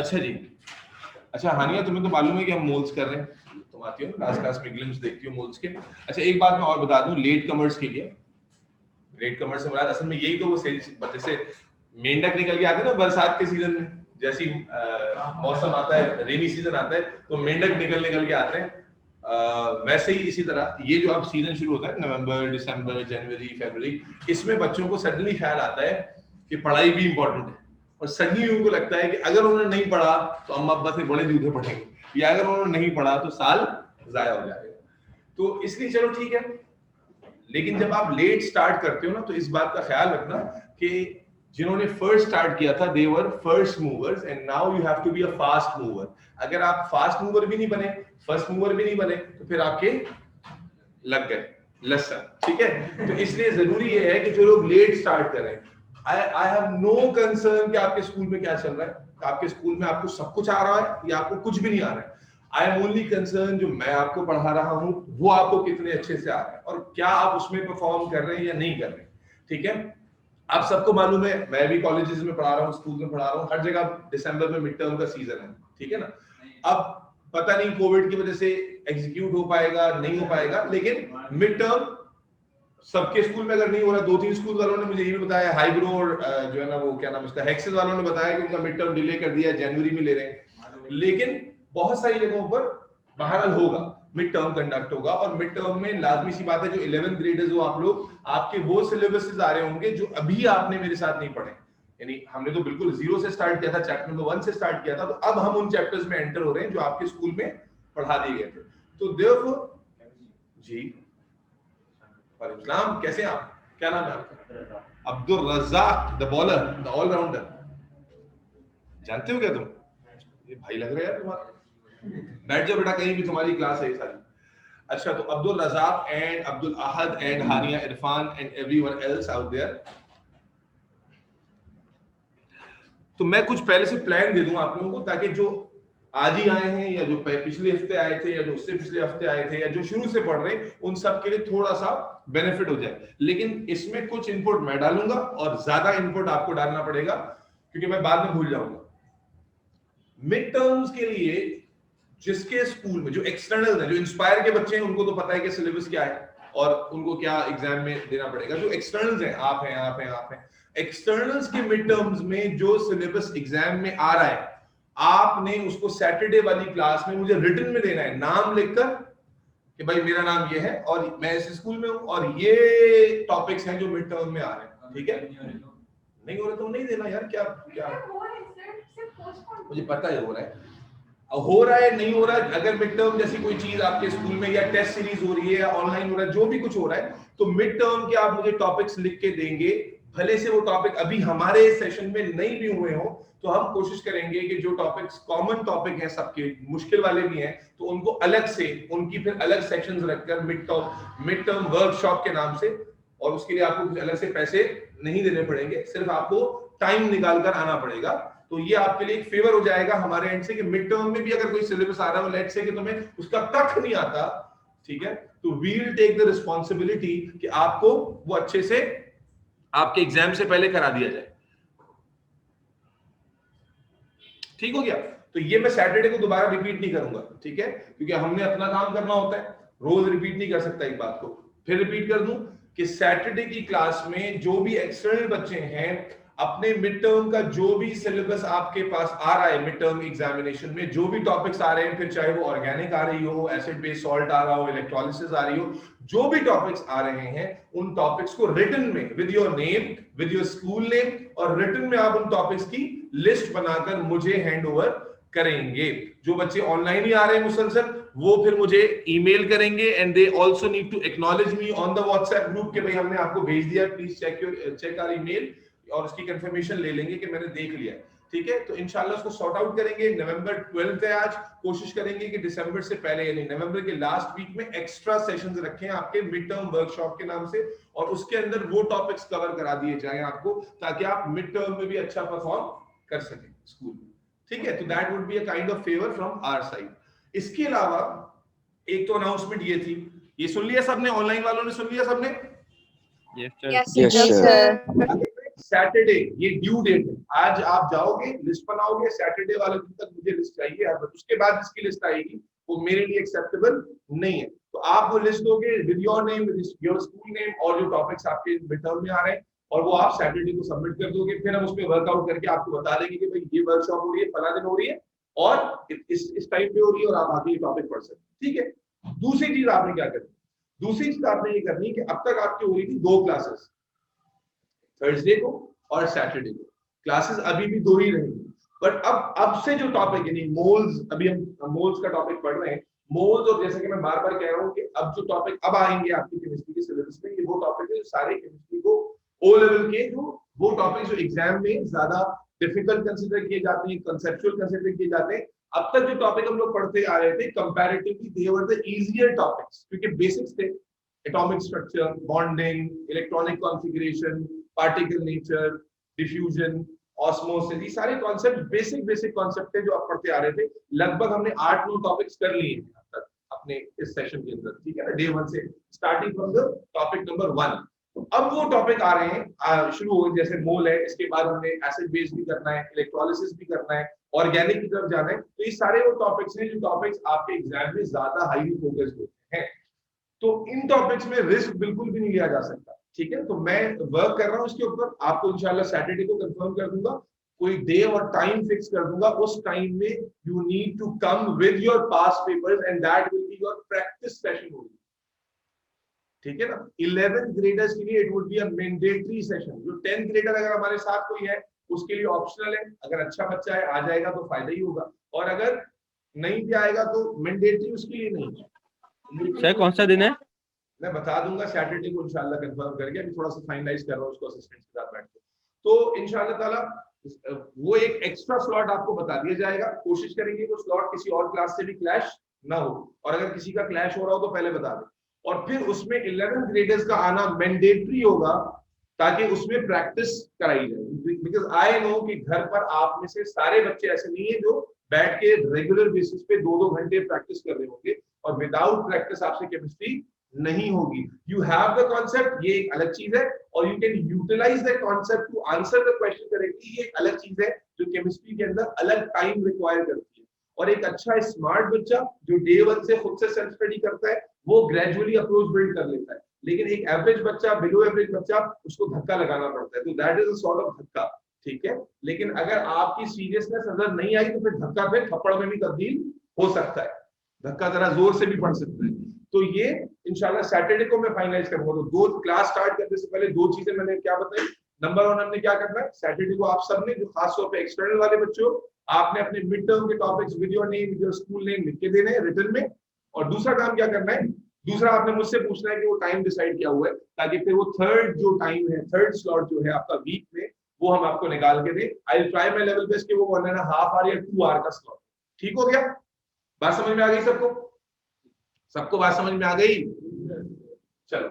अच्छा जी, अच्छा हानिया, तुम्हें तो मालूम है कि हम मोल्स कर रहे हैं, तुम आती हो ना क्लास में, ग्लिम्स देखती हो मोल्स के। अच्छा एक बात मैं और बता दूं लेट कमर्स के लिए, लेट कमर्स से मुराद असल में यही तो वो जैसे मेंढक निकल के आते हैं ना बरसात के सीजन में, जैसी मौसम आता है, रेनी सीजन आता है तो मेंढक निकल के आते हैं, वैसे ही इसी तरह ये जो अब सीजन शुरू होता है नवंबर, दिसंबर, जनवरी, फरवरी, इसमें बच्चों को सडनली ख्याल आता है कि पढ़ाई भी इंपॉर्टेंट है, और सडनली उनको लगता है कि अगर उन्होंने नहीं पढ़ा तो अम्मा अब्बा से बड़े जूते पड़ेंगे, या अगर उन्होंने नहीं पढ़ा तो साल जाया हो जाएगा। तो इसलिए चलो ठीक है, लेकिन जब आप लेट स्टार्ट करते हो ना तो इस बात का ख्याल रखना कि जिन्होंने फर्स्ट स्टार्ट किया था they were first movers, and now you have to be a fast mover. अगर आप फास्ट मूवर भी नहीं बने, फर्स्ट मूवर भी नहीं बने, तो फिर आपके लग गए लसन, ठीक है। तो इसलिए जरूरी ये है कि जो लोग लेट स्टार्ट करें, आई हैव नो कंसर्न कि आपके स्कूल में क्या चल रहा है, आपके स्कूल में आपको सब कुछ आ रहा है या आपको कुछ भी नहीं आ रहा है। आई एम ओनली कंसर्न जो मैं आपको पढ़ा रहा हूं वो आपको कितने अच्छे से आ रहा है और क्या आप उसमें परफॉर्म कर रहे हैं या नहीं कर रहे, ठीक है। आप सबको मालूम है, मैं भी कॉलेजेस में पढ़ा रहा हूँ, स्कूल में पढ़ा रहा हूँ, हर जगह दिसंबर में मिड टर्म का सीजन है, ठीक है ना। अब पता नहीं कोविड की वजह से एग्जीक्यूट हो पाएगा नहीं हो पाएगा, लेकिन मिड टर्म सबके स्कूल में अगर नहीं हो रहा, 2-3 स्कूल वालों ने मुझे ये भी बताया, हाईब्रो और जो है ना वो क्या नाम इसका हेक्सेस वालों ने बताया कि उनका मिड टर्म डिले कर दिया, जनवरी में ले रहे हैं। लेकिन बहुत सारी जगहों पर बहरहाल होगा, मिड टर्म कंडक्ट होगा, और मिड टर्म में लाजमी सी बात है जो 11th ग्रेडर्स हो आप लोग, आपके वो सिलेबसेस आ रहे होंगे जो अभी आपने मेरे साथ नहीं पढ़े, यानी हमने तो बिल्कुल जीरो से स्टार्ट किया था, चैप्टर नंबर 1 से स्टार्ट किया था, तो अब हम उन चैप्टर्स में एंटर हो रहे हैं जो आपके स्कूल में पढ़ा दिए गए थे। तो देयरफॉर जी इस्लाम, कैसे आप, क्या नाम है आपका? Abdul Razzaq, the bowler, the allrounder, जानते हो क्या तुम? ये भाई लग रहा है यार तुम्हारा, बैठ जाओ बेटा, कहीं भी तुम्हारी क्लास है सारी। अच्छा, तो Abdul Razzaq and Abdul Ahad and Hania Irfan and everyone else out there, तो मैं कुछ पहले से प्लान दे दूं आप लोगों को, ताकि जो आज ही आए हैं या जो पिछले हफ्ते आए थे या जो उससे पिछले हफ्ते आए थे या जो शुरू से पढ़ रहे हैं, उन सब के लिए थोड़ा सा बेनिफिट हो जाए। लेकिन इसमें कुछ इनपुट मैं डालूंगा और ज्यादा इनपुट आपको डालना पड़ेगा, क्योंकि मैं बाद में भूल जाऊंगा। मिड टर्म्स के लिए जिसके स्कूल में जो एक्सटर्नल है, जो इंस्पायर के बच्चे हैं, उनको तो पता है कि सिलेबस क्या है और उनको क्या एग्जाम में देना पड़ेगा। जो एक्सटर्नल्स हैं, आप हैं, एक्सटर्नल्स के मिड टर्म्स में जो सिलेबस एग्जाम में आ रहा है, आपने उसको सैटरडे वाली क्लास में मुझे रिटन में देना है, नाम लिखकर कि भाई मेरा नाम ये है और मैं इस स्कूल में हूं और ये टॉपिक्स हैं जो मिड टर्म में आ रहे हैं, ठीक है। नहीं हो रहा तो नहीं देना यार, क्या क्या मुझे पता है हो रहा है नहीं हो रहा है। अगर मिड टर्म जैसी कोई चीज आपके स्कूल में या टेस्ट सीरीज हो रही है या ऑनलाइन हो रहा है, जो भी कुछ हो रहा है, तो मिड टर्म के आप मुझे टॉपिक्स लिख के देंगे, भले से वो टॉपिक अभी हमारे सेशन में नहीं भी हुए हो, तो हम कोशिश करेंगे कि जो टॉपिक्स कॉमन टॉपिक हैं सबके, मुश्किल वाले भी हैं, तो उनको अलग से, उनकी फिर अलग सेक्शंस रखकर मिड टर्म वर्कशॉप के नाम से, और उसके लिए आपको कुछ अलग से पैसे नहीं देने पड़ेंगे, सिर्फ आपको टाइम निकाल कर आना पड़ेगा। तो ये आपके लिए एक फेवर हो जाएगा हमारे एंड से कि मिड टर्म में भी अगर कोई सिलेबस आ रहा है, लेट्स से कि तुम्हें उसका कख नहीं आता, ठीक है, तो we will take the responsibility कि आपको वो अच्छे से आपके एग्जाम से पहले करा दिया जाए, ठीक हो गया। तो ये मैं सैटरडे को दोबारा रिपीट नहीं करूंगा, ठीक है, क्योंकि हमने अपना काम करना होता है, रोज रिपीट नहीं कर सकता एक बात को। फिर रिपीट कर दूं कि सैटरडे की क्लास में जो भी एक्सटर्नल बच्चे हैं, अपने मिड टर्म का जो भी सिलेबस आपके पास आ रहा है, मिड टर्म एग्जामिनेशन में जो भी टॉपिक्स आ रहे हैं, फिर चाहे वो ऑर्गेनिक आ रही हो, एसिड बेस्ड सॉल्ट आ रहा हो, इलेक्ट्रोलिसिस आ रही हो, जो भी टॉपिक्स आ रहे हैं, उन टॉपिक्स को रिटन में with your name, with your school name, और रिटन में आप उन टॉपिक्स की लिस्ट बनाकर मुझे हैंड ओवर करेंगे। जो बच्चे ऑनलाइन ही आ रहे हैं मुसलसल, वो फिर मुझे ईमेल करेंगे, and they also need to acknowledge me on the WhatsApp group कि भाई हमने आपको भेज दिया, प्लीज चेक आवर ईमेल, और उसकी कंफर्मेशन ले लेंगे कि मैंने देख लिया, ठीक है। तो इंशाल्लाह उसको सॉर्ट आउट करेंगे। नवंबर 12 है आज, कोशिश करेंगे कि दिसंबर से पहले यानी नवंबर के लास्ट वीक में एक्स्ट्रा सेशंस रखें आपके मिड टर्म वर्कशॉप के नाम से, और उसके अंदर वो टॉपिक्स कवर करा दिए जाएं आपको, ताकि आप मिड टर्म में भी अच्छा परफॉर्म कर सकें स्कूल में, ठीक है। तो that would be a kind of favour from our side. इसके अलावा एक तो अनाउंसमेंट ये थी, ये सुन लिया सबने, ऑनलाइन वालों ने सुन लिया सबने? Yes, sir. सैटरडे ये ड्यू डेट है। आज आप जाओगे लिस्ट बनाओगे, सैटरडे वाले दिन तक मुझे लिस्ट चाहिए, उसके बाद जिसकी लिस्ट आएगी वो मेरे लिए एक्सेप्टेबल नहीं है। तो आप वो लिस्ट दोगे with your name, with your school name और जो टॉपिक्स आपके मिड टर्म में आ रहे हैं, और वो आप सैटरडे को सबमिट कर दोगे। फिर हम उस पर वर्कआउट करके आपको बता देंगे कि भाई ये वर्कशॉप हो रही है, फला दिन हो रही है और इस टाइम पे हो रही है, और आप आगे ये टॉपिक पढ़ सकते हैं। ठीक है। दूसरी चीज आपने क्या करनी, दूसरी चीज आपने ये करनी कि अब तक आपकी हो रही थी 2 क्लासेस, थर्सडे को और सैटरडे को। क्लासेस अभी भी 2 ही रहेंगी, बट अब से जो टॉपिक यानी मोल्स, अभी हम मोल्स का टॉपिक पढ़ रहे हैं, मोल्स, और जैसे कि मैं बार बार कह रहा हूँ कि अब जो टॉपिक अब आएंगे आपकी केमिस्ट्री के सिलेबस में, ये वो टॉपिक है जो सारे केमिस्ट्री को ओ लेवल के, जो वो टॉपिक जो एग्जाम में ज्यादा डिफिकल्ट कंसीडर किए जाते हैं, कंसेप्चुअल कंसीडर किए जाते हैं। अब तक जो टॉपिक हम लोग पढ़ते आ रहे थे comparatively they were the easier topics, क्योंकि बेसिक्स थे, atomic structure, bonding, electronic configuration, particle nature, diffusion, osmosis, ये सारे कॉन्सेप्ट बेसिक कॉन्सेप्ट थे जो आप पढ़ते आ रहे थे। लगभग हमने 8-9 टॉपिक्स कर लिए हैं अब तक अपने इस सेशन के अंदर, ठीक है ना, डे 1 से starting from the topic number 1। तो अब वो टॉपिक आ रहे हैं, शुरू हो, जैसे मोल है, इसके बाद हमने एसिड बेस भी करना है, इलेक्ट्रोलिसिस भी करना है, ऑर्गेनिक की तरफ जाना है। तो ये सारे वो टॉपिक्स हैं जो टॉपिक्स आपके एग्जाम में ज्यादा हाईली फोकस्ड होते हैं। तो इन टॉपिक्स में रिस्क बिल्कुल भी नहीं लिया जा सकता, ठीक है। तो मैं वर्क कर रहा हूं इसके ऊपर, आपको इंशाल्लाह सैटरडे को कंफर्म कर दूंगा, कोई डे और टाइम फिक्स कर दूंगा। उस टाइम में you need to come with your past papers and that will be your practice session होगी, ठीक है ना। 11th ग्रेडर्स के लिए it would be a mandatory session. जो 10th ग्रेडर अगर हमारे साथ कोई है उसके लिए ऑप्शनल है, अगर अच्छा बच्चा है आ जाएगा तो फायदा ही होगा, और अगर नहीं भी आएगा तो मैंडेटरी उसके लिए नहीं है। सर कौन सा दिन है? मैं बता दूंगा सैटरडे को इंशाल्लाह कंफर्म करके, अभी थोड़ा सा फाइनलाइज कर रहा हूँ उसको असिस्टेंट के साथ बैठ के। तो इंशाल्लाह ताला वो एक एक्स्ट्रा स्लॉट आपको बता दिया जाएगा। कोशिश करेंगे वो स्लॉट किसी और क्लास से भी क्लैश ना हो, और अगर किसी का क्लैश हो रहा हो तो पहले बता दें। और फिर उसमें 11th ग्रेडर्स का आना मैंडेटरी होगा ताकि उसमें प्रैक्टिस कराई जाए, बिकॉज आई नो कि घर पर आप में से सारे बच्चे ऐसे नहीं है जो बैठ के रेगुलर बेसिस पे 2-2 घंटे प्रैक्टिस कर रहे होंगे, और विदाउट प्रैक्टिस आपसे केमिस्ट्री नहीं होगी। यू हैव द कॉन्सेप्ट, ये एक अलग चीज है, और you can utilise the concept to answer the question correctly, ये एक अलग चीज है जो केमिस्ट्री के अंदर अलग टाइम रिक्वायर करती है। और एक अच्छा स्मार्ट बच्चा जो डे 1 से खुद से सेल्फ स्टडी करता है वो ग्रेजुअली अप्रोच बिल्ड कर लेता है, लेकिन एक एवरेज बच्चा, बिलो एवरेज बच्चा, उसको धक्का लगाना पड़ता है। तो that is a sort of धक्का, ठीक है। लेकिन अगर आपकी सीरियसनेस नजर नहीं आई तो फिर धक्का फिर थप्पड़ में भी तब्दील हो सकता है, धक्का जरा जोर से भी पड़ सकता है। तो ये इंशाल्लाह सैटरडे को मैं फाइनलाइज करूंगा। तो 2 क्लास स्टार्ट करने से पहले 2 चीजें मैंने क्या बताई। नंबर 1 हमने क्या करना है, सैटरडे को आप सबने, जो खास तौर पे एक्सटर्नल वाले बच्चों, आपने अपने मिड टर्म के topics with your name, with your school name लिख के देने हैं रिटन में। और दूसरा काम क्या करना है, दूसरा आपने मुझसे पूछना है कि वो टाइम डिसाइड क्या हुआ है, ताकि फिर वो थर्ड जो टाइम है, थर्ड स्लॉट जो है आपका वीक में, वो हम आपको निकाल के दें। I will try my level best कि वो 1.5 आवर या 2 आवर का स्लॉट। ठीक हो गया? बात समझ में आ गई सबको? सबको बात समझ में आ गई? चलो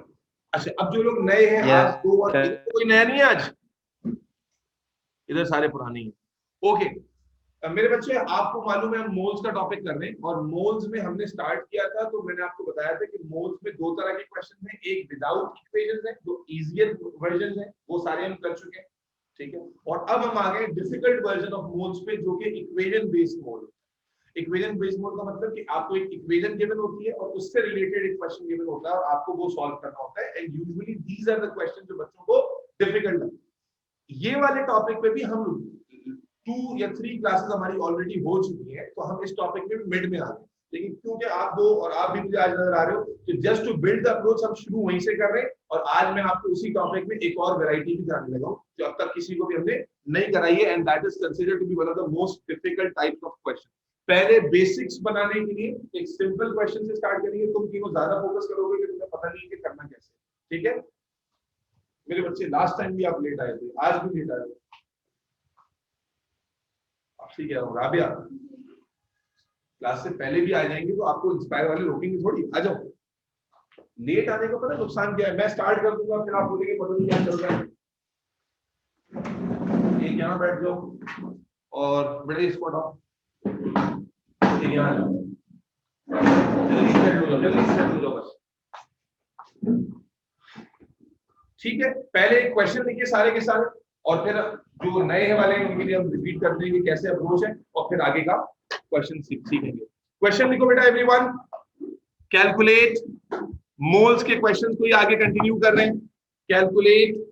अच्छा, अब जो लोग नए हैं, आज 2 और कोई नया नहीं है आज, इधर सारे पुराने हैं। ओके मेरे बच्चे, आपको मालूम है हम मोल्स का टॉपिक कर रहे हैं, और मोल्स में हमने स्टार्ट किया था तो मैंने आपको बताया था कि मोल्स में 2 तरह के क्वेश्चन हैं। एक विदाउट इक्वेशंस है, जो इजियर वर्जन है, वो सारे हम कर चुके हैं, ठीक है। और अब हम आ गए डिफिकल्ट वर्जन ऑफ मोल्स पे, जो कि इक्वेशन बेस्ड मोल। इक्वेशन बेस्ड मोड का मतलब कि आपको एक इक्वेशन गिवन होती है और उससे रिलेटेड एक क्वेश्चन गिवन होता है और आपको वो सॉल्व करना होता है। And usually these are the question जो बच्चों को डिफिकल्ट लगते हैं। ये वाले टॉपिक पे भी हम 2 या 3 क्लासेस हमारी ऑलरेडी हो चुकी हैं, तो हम इस टॉपिक में मिड में आ गए। लेकिन क्योंकि आप 2 और आप भी मुझे आज नजर आ रहे हो, तो just to build the approach हम शुरू वहीं से कर रहे हैं। और आज मैं आपको उसी टॉपिक में एक और वैरायटी भी कराने लगा हूं जो अब तक किसी को भी हमने नहीं कराई है, and that is considered to be one of the most difficult types of question. पहले बेसिक्स बनाने के लिए एक सिंपल क्वेश्चन से स्टार्ट करेंगे। तुम तीनों ज्यादा फोकस करोगे कि तुम्हें पता नहीं है कि करना कैसे, ठीक है मेरे बच्चे। लास्ट टाइम भी आप लेट आए थे, आज भी लेट आए थे, ठीक है राबिया, क्लास से पहले भी आ जाएंगे तो आपको इंस्पायर वाले रोकेंगे थोड़ी, आ जाओ। लेट आने का पता नुकसान क्या है, मैं स्टार्ट कर दूंगा फिर आप बोलेंगे पता नहीं क्या चल रहा है। एक यहाँ बैठ जाओ और बड़े स्पॉट आओ, यहाँ जाओ, जल्दी सेट हो जाओ बस, ठीक है। पहले एक क्वेश्चन लिखिए सारे के सारे, और फिर जो नए वाले हैं उनके लिए हम रिपीट करते हैं कि कैसे अप्रोच है, और फिर आगे का क्वेश्चन सीखेंगे। क्वेश्चन लिखो बेटा एवरीवन, कैलकुलेट मोल्स के क्वेश्चन को ही आगे कंटिन्यू कर रहे हैं। Calculate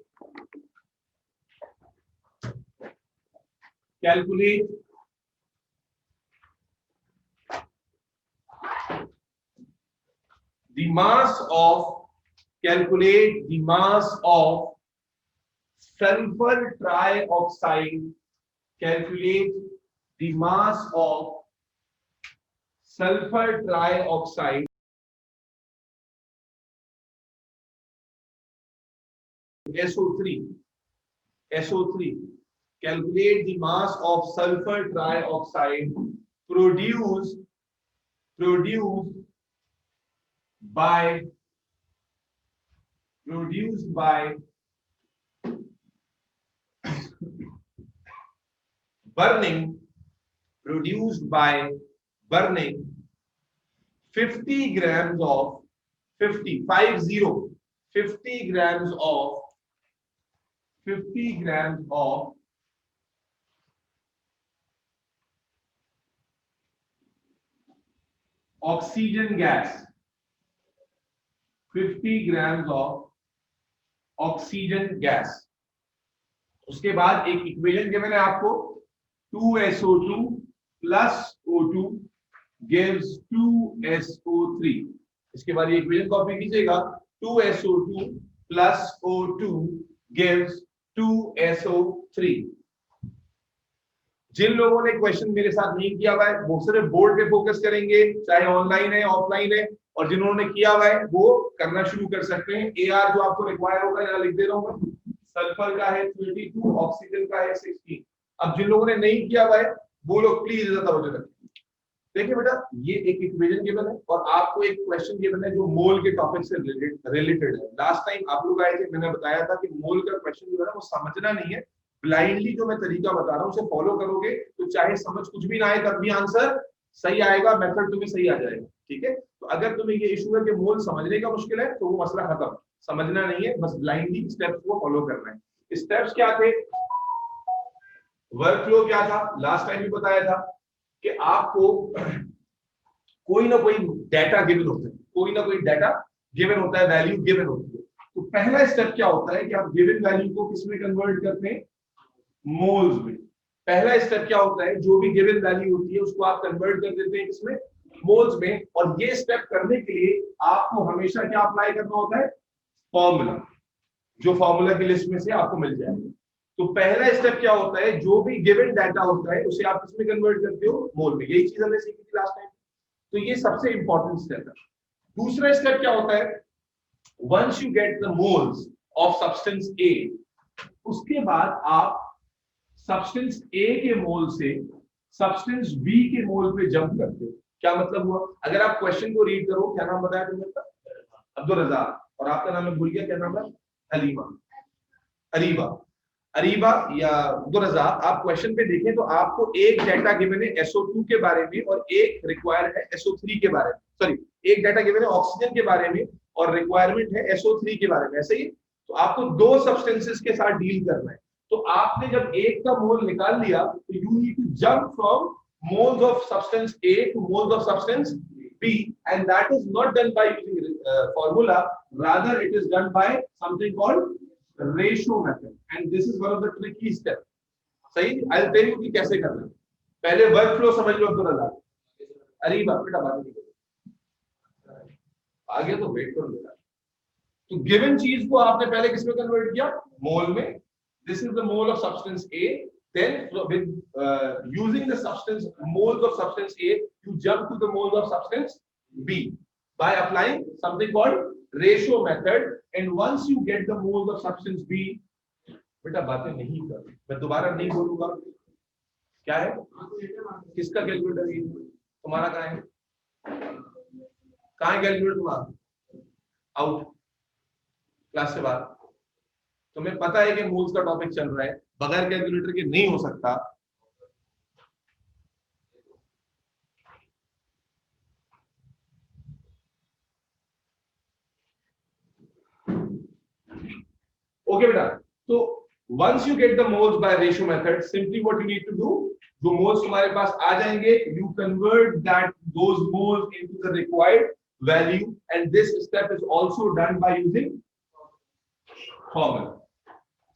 the mass of sulfur trioxide. Calculate the mass of sulfur trioxide SO3. Calculate the mass of sulfur trioxide produced by burning 50 grams of 50 grams of oxygen gas, 50 grams of oxygen gas. उसके बाद एक equation given है आपको, 2SO2 plus O2 gives 2SO3. इसके बाद ये equation copy कीजिएगा, 2SO2 plus O2 gives 2SO3. जिन लोगों ने क्वेश्चन मेरे साथ नहीं किया हुआ है वो सिर्फ बोर्ड पे फोकस करेंगे, चाहे ऑनलाइन है ऑफलाइन है, और जिन्होंने किया हुआ है वो करना शुरू कर सकते हैं। AR जो आपको रिक्वायर होगा यहाँ लिख दे रहा हूँ मैं, सल्फर का है 22, ऑक्सीजन का है 16। अब जिन लोगों ने नहीं किया हुआ है वो लोग प्लीज तवज्जो रखें। देखिए बेटा, ये एक इक्वेशन गिवन है और आपको एक क्वेश्चन गिवन है जो मोल के टॉपिक से रिलेटेड है। लास्ट टाइम आप लोग आए थे, मैंने बताया था कि मोल का क्वेश्चन जो है वो समझना नहीं है, ब्लाइंडली जो मैं तरीका बता रहा हूँ उसे फॉलो करोगे तो चाहे समझ कुछ भी ना आए तब भी आंसर सही आएगा, मेथड तुम्हें सही आ जाएगा। ठीक है, तो अगर तुम्हें ये इशू है कि मोल समझने का मुश्किल है तो वो मसला खत्म, समझना नहीं है, बस ब्लाइंडली स्टेप्स को फॉलो करना है। स्टेप्स क्या थे, वर्कफ्लो क्या था, लास्ट टाइम भी बताया था कि आपको कोई ना कोई डाटा गिवन होता है, कोई ना कोई डाटा गिवन होता है, वैल्यू गिवन होती है। तो पहला स्टेप क्या होता है कि आप गिवन वैल्यू को किसमें कन्वर्ट करते हैं, मोल्स में। पहला स्टेप क्या होता है, जो भी गिवन वैल्यू होती है उसको आप कन्वर्ट कर देते हैं किसमें, मोल्स में। और ये स्टेप करने के लिए आपको हमेशा क्या अप्लाई करना होता है, फॉर्मूला, जो फॉर्मूला की लिस्ट में से आपको मिल जाएगा। तो पहला स्टेप क्या होता है, जो भी गिवन डाटा होता है उसे आप किसमें कन्वर्ट करते हो, मोल में। यही चीज हमने सीखी थी लास्ट टाइम, तो ये सबसे इंपॉर्टेंट स्टेप है। दूसरा स्टेप क्या होता है, once you get the moles of substance A, उसके बाद आप सब्सटेंस ए के मोल से सब्सटेंस बी के मोल पे जंप करते हो। क्या मतलब हुआ, अगर आप क्वेश्चन को रीड करो, क्या नाम बताया तुमने, अब्दुल रज़ाक, और आपका नाम मैं भूल गया, क्या नाम है, अरीबा या अब्दुल रज़ाक। आप क्वेश्चन पे देखें तो आपको एक डाटा गिवन है SO2 के बारे में और एक रिक्वायर है SO3 के बारे में, सॉरी एक डाटा गिवन है ऑक्सीजन के बारे में और रिक्वायरमेंट है SO3 के बारे में, ऐसे ही। तो आपको दो सब्सटेंसेस के साथ डील करना है। तो आपने जब एक का मोल निकाल लिया तो you need to jump from moles of substance A to moles of substance B, and that is not done by using formula, rather it is done by something called ratio method, and this is one of the tricky step. सही, I'll tell you कि कैसे करना है। पहले work flow समझ लो अब्दुल रज़ाक। अरे बाप बेटा बात नहीं, आगे तो वेट करो बेटा। तो गिवन चीज को आपने पहले किसमें कन्वर्ट किया, मोल में। This is the mole of substance A. Then with using the substance moles of substance A, you jump to the moles of substance B by applying something called ratio method. And once you get the moles of substance B, बेटा बातें नहीं कर, मैं दोबारा नहीं बोलूंगा। क्या है, किसका कैलकुलेटर है, तुम्हारा कहाँ है, कहाँ है कैलकुलेटर तुम्हारा, आउट क्लास से बाहर। तुम्हें पता है कि मोल्स का टॉपिक चल रहा है, बगैर कैलकुलेटर के नहीं हो सकता। ओके बेटा, तो Once you get the moles by ratio method, simply what you need to do, जो moles तुम्हारे पास आ जाएंगे, you convert those moles into the required value, and this step is also done by using formula.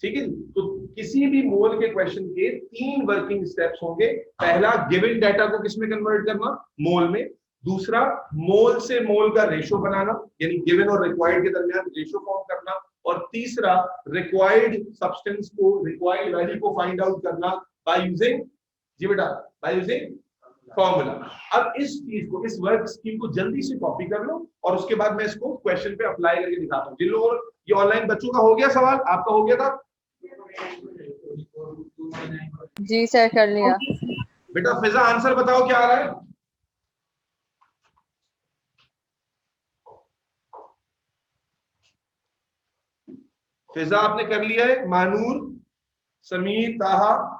ठीक है, तो किसी भी मोल के question के 3 वर्किंग स्टेप्स होंगे. पहला, गिवन डाटा को किसमें कन्वर्ट करना, मोल में. दूसरा, मोल से मोल का रेशो बनाना, यानी गिवन और रिक्वायर्ड के दरमियान रेशो फॉर्म करना. और तीसरा, रिक्वायर्ड सब्सटेंस को, रिक्वायर्ड वैल्यू को फाइंड आउट करना बाय यूजिंग, जी बेटा, बाय यूजिंग फॉर्मूला. अब इस चीज को, इस वर्क स्कीम को जल्दी से कॉपी कर लो और उसके बाद मैं इसको क्वेश्चन पे अप्लाई करके दिखाता हूं. जिन लोगों, ये ऑनलाइन बच्चों का हो गया सवाल, आपका हो गया था जी सर, कर लिया. बेटा फिजा, आंसर बताओ क्या आ रहा है. फिजा आपने कर लिया है. मानूर, समीर, ताहा,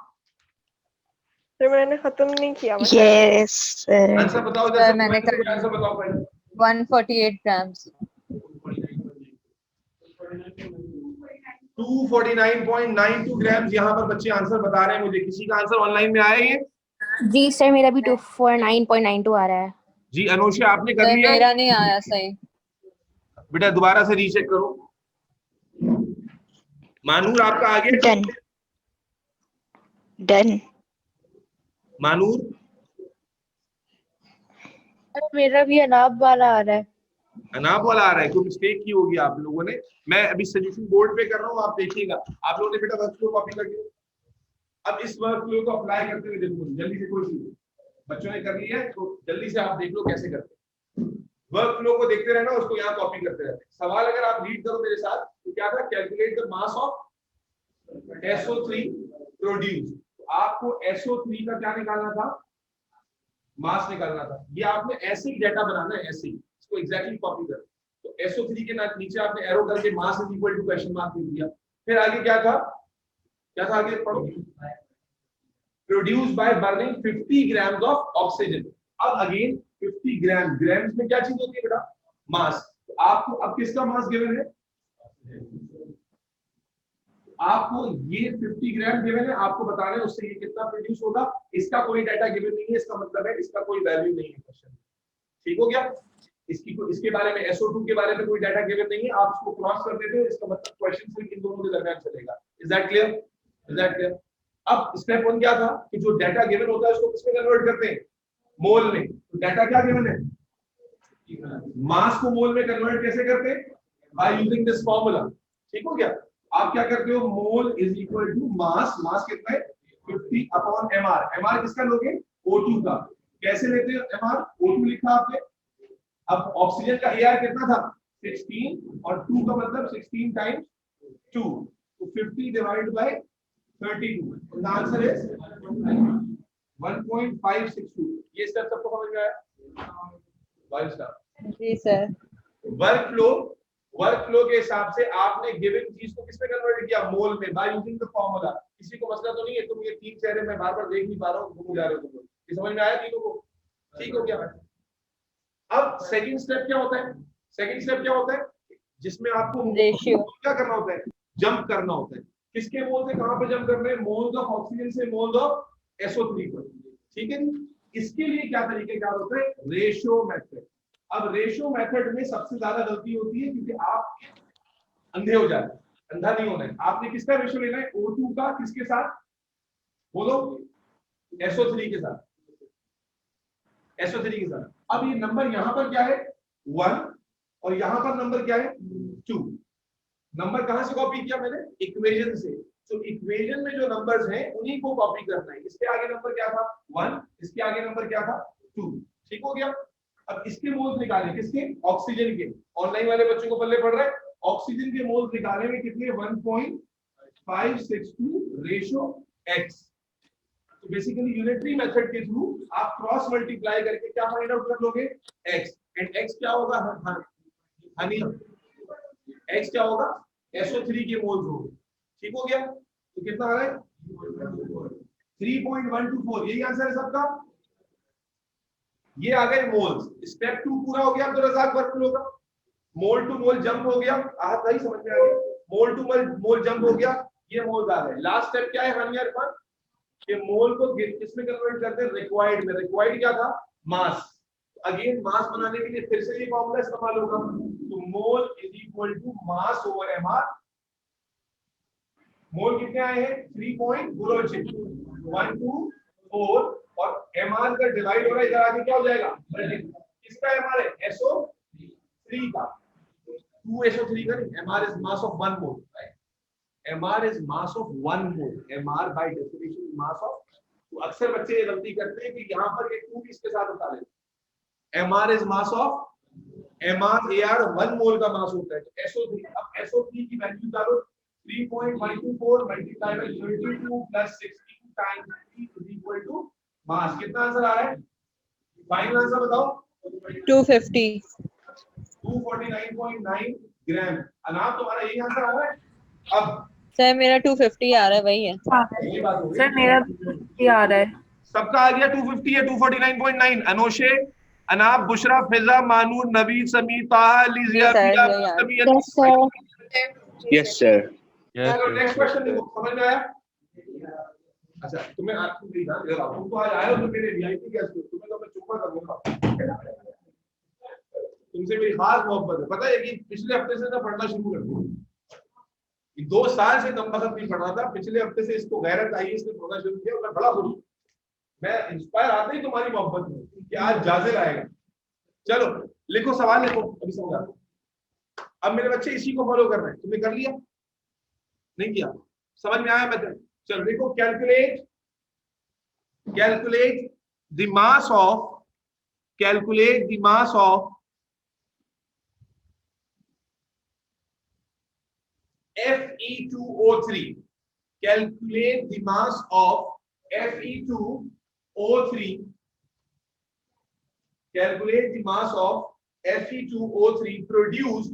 सर मैंने खत्म नहीं किया. Yes sir. आंसर बताओ. सर मैंने कर आंसर बताओ पहले. 148 ग्राम्स. 249.92 ग्राम्स. यहाँ पर बच्चे आंसर बता रहे हैं मुझे. किसी का आंसर ऑनलाइन में आया है ये? जी सर, मेरा भी 249.92 आ रहा है. जी अनुषा, आपने कर सर लिया? मेरा नहीं आया सही. बेटा दोबारा से रीचेक करो. मानूर, आपका आ गया? Done done. मानूर, मेरा भी अनाब वाला आ रहा है. अनाब वाला आ रहा है. कोई मिस्टेक की होगी आप लोगों ने. मैं अभी सजेशन बोर्ड पे कर रहा हूँ, आप देखिएगा. आप लोगों ने बेटा वर्क फ्लो कॉपी कर दिया. अब इस वर्क फ्लो को अप्लाई करते हुए देखो जल्दी से. कोई चीज बच्चों ने कर लिया है तो जल्दी से आप देख लो कैसे करते हैं. वर्क फ्लो को देखते रहना, उसको यहाँ कॉपी करते रहते. सवाल अगर आप रीड करो मेरे साथ तो क्या था, calculate the mass of SO3 produce. आपको SO3 का क्या निकालना था, मास निकालना था. ये आपने ऐसे ही डेटा बनाना है, ऐसे ही इसको एग्जैक्टली कॉपी कर. तो SO3 के नीचे आपने एरो करके mass is equal to question mark लिख दिया. फिर आगे क्या था, क्या था आगे पढ़ो. Produce by burning 50 grams of oxygen. अब अगेन 50 ग्राम, ग्राम्स में क्या चीज होती है बेटा, मास. तो आपको अब किसका मास गिवन है, आपको ये 50 ग्राम गिवन है. आपको बताना है उससे ये कितना प्रोड्यूस होगा. इसका कोई डाटा गिवन नहीं है, इसका मतलब है इसका कोई वैल्यू नहीं है क्वेश्चन. ठीक हो गया. इसके बारे में, SO2 के बारे में कोई डाटा गिवन नहीं है. आप इसको क्रॉस कर देते हो, इसका मतलब क्वेश्चन सिर्फ इन दोनों के दरमियान चलेगा. Is that clear, is that clear. अब स्टेप 1 क्या था कि जो डाटा गिवन होता है उसको किसमें कन्वर्ट करते हैं, मोल में. तो डाटा क्या गिवन है, मास को मोल में कन्वर्ट कैसे करते हैं, बाय यूजिंग दिस फार्मूला. ठीक हो गया. आप क्या करते हो, mole is equal to mass. Mass कितना है, 50 अपॉन mr. mr किसका लोगे, O2 का. कैसे लेते हो mr, O2 लिखा आपने. अब ऑक्सीजन का AR कितना था, 16, और 2 का मतलब 16 टाइम्स 2, तो 50 divide by 32. The answer is 1.562. ये स्टेप सबको समझ में आया, 5 स्टार. जी सर. वर्क फ्लो के हिसाब से आपने गिवन चीज को किसमें कन्वर्ट किया, मोल में, बाय यूजिंग द फार्मूला. किसी को मसला तो नहीं है, तुम ये 3 चेहरे मैं बार बार देख नहीं पा रहा हूँ, घूम जा रहे हो तुम. ये समझ में आया तीनों को, ठीक हो गया. अब सेकंड स्टेप क्या होता है, सेकंड स्टेप क्या होता है, जिसमें आपको रेशियो क्या करना होता है, जंप करना होता है. किसके मोल से कहां पे जंप करना है, मोल्स ऑफ ऑक्सीजन से मोल्स ऑफ SO3 पर. ठीक है. इसके लिए क्या तरीकेकार होता है, रेशियो मेथड. अब रेशियो मेथड में सबसे ज्यादा गलती होती है क्योंकि आप अंधे हो जाते हैं. अंधा नहीं होना है. आपने किसका रेशियो लेना है, O2 का किसके साथ, बोलो, SO3 के साथ. SO3 के साथ. अब ये नंबर यहाँ पर क्या है, 1, और यहाँ पर नंबर क्या है, 2. नंबर कहां से कॉपी किया मैंने, इक्वेशन से. तो इक्वेशन में जो नंबर्स हैं उन्हीं को कॉपी करना है. इसके आगे नंबर क्या था, 1, इसके आगे नंबर क्या था, 2. ठीक हो गया. अब इसके मोल्स निकालें, किसके, ऑक्सीजन के. ऑनलाइन वाले बच्चों को पल्ले पड़ रहा है, ऑक्सीजन के मोल्स निकालने में कितने, 1.562 रेशियो x. तो बेसिकली यूनिटरी मेथड के थ्रू आप क्रॉस मल्टीप्लाई करके क्या फाइंड आउट कर लोगे, x. एंड x क्या होगा, हनी, x क्या होगा, SO3 के मोल्स होंगे. ठीक हो गया. तो कितना आ रहा है, 3.124. यही आंसर है सबका. ये आ गए मोल्स. स्टेप 2 पूरा हो गया. तो रजाक वर्क फ्लो का मोल टू मोल जंप हो गया. भाई समझ में आ गया, मोल टू मोल जंप हो गया. ये मोल आ गए। लास्ट स्टेप क्या है हानिया इरफान, कि मोल को किसमें कन्वर्ट करते हैं, रिक्वायर्ड में। रिक्वायर्ड क्या था, मास। अगेन मास बनाने के लिए फिर से ये फॉर्मूला इस्तेमाल होगा, तो mole is equal to mass over MR. Mole कितने आए हैं 3.06 124, और एमआर का डिवाइड हो रहा है इधर आगे क्या हो जाएगा, किसका एमआर है, SO3 का, 2SO3 का नहीं, MR is mass of 1 mole, right. MR is mass of 1 mole, MR by definition mass of. तो अक्सर बच्चे ये गलती करते हैं कि यहां पर एक 2 इसके साथ उठा लेते हैं। MR is mass of, MR AR 1 मोल का मास होता है, तो SO3। अब SO3 की वैल्यू डालो, 3.124 multiply by 32 plus 16 times 3 is equal to mass. कितना आंसर आ रहा है, फाइनल आंसर बताओ, 250। 249.9 ग्राम। अनाब तुम्हारा यही आंसर आ रहा है। अब सर मेरा 250 आ रहा है, वही है। ये बात हो गई, सर मेरा ये आ रहा है। सबका आ गया 250 है, 249.9। अनोशे, अनाब, बुशरा, फिजा, मानूर, नवीद, समीर, ताहा, लिजिया, Yes, sir, रिया, यही आ रहा है। तबीयत। Yes, sir. Yes, sir. चलो नेक्स्ट क्वेश्चन देखो, समझ में आया। अच्छा तुम्हें आपको नहीं था, जरा तुमको आज आए हो तो मेरे वीआईपी गेस्ट हो, तुम्हें तो मैं चुपा कर दूंगा। तुमसे मेरी खास मोहब्बत है, पता है कि पिछले हफ्ते से ना पढ़ना शुरू कर दिया। ये 2 साल से कम वक्त नहीं पढ़ रहा था, पिछले हफ्ते से इसको गैरत आई, इसने पढ़ना शुरू किया और मैं बड़ा खुश हूं। मैं इंस्पायर आते ही तुम्हारी मोहब्बत में कि आज जाजिर आएगा। चलो लिखो, सवाल लिखो, अभी समझाता हूं। अब मेरे बच्चे इसी को फॉलो कर रहे हैं, तुमने कर लिया नहीं किया, समझ में आया मेथड। चलो देखो, calculate the mass of, calculate the mass of Fe2O3, calculate the mass of Fe2O3, calculate the mass of Fe2O3 produced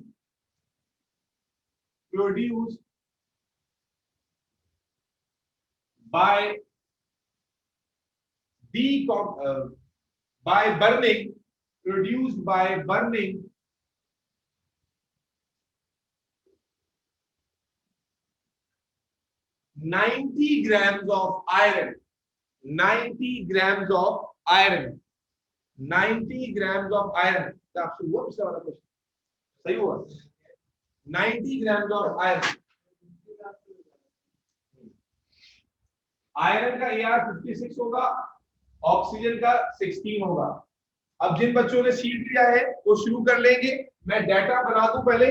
by burning, produced by burning 90 grams of iron, 90 grams of iron, 90 grams of iron। क्या आपसे हुआ पिछला वाला question, सही हुआ, 90 grams of iron। Iron का AR 56 होगा, oxygen का 16 होगा। अब जिन बच्चों ने सीख लिया है वो शुरू कर लेंगे, मैं डाटा बना दूं पहले।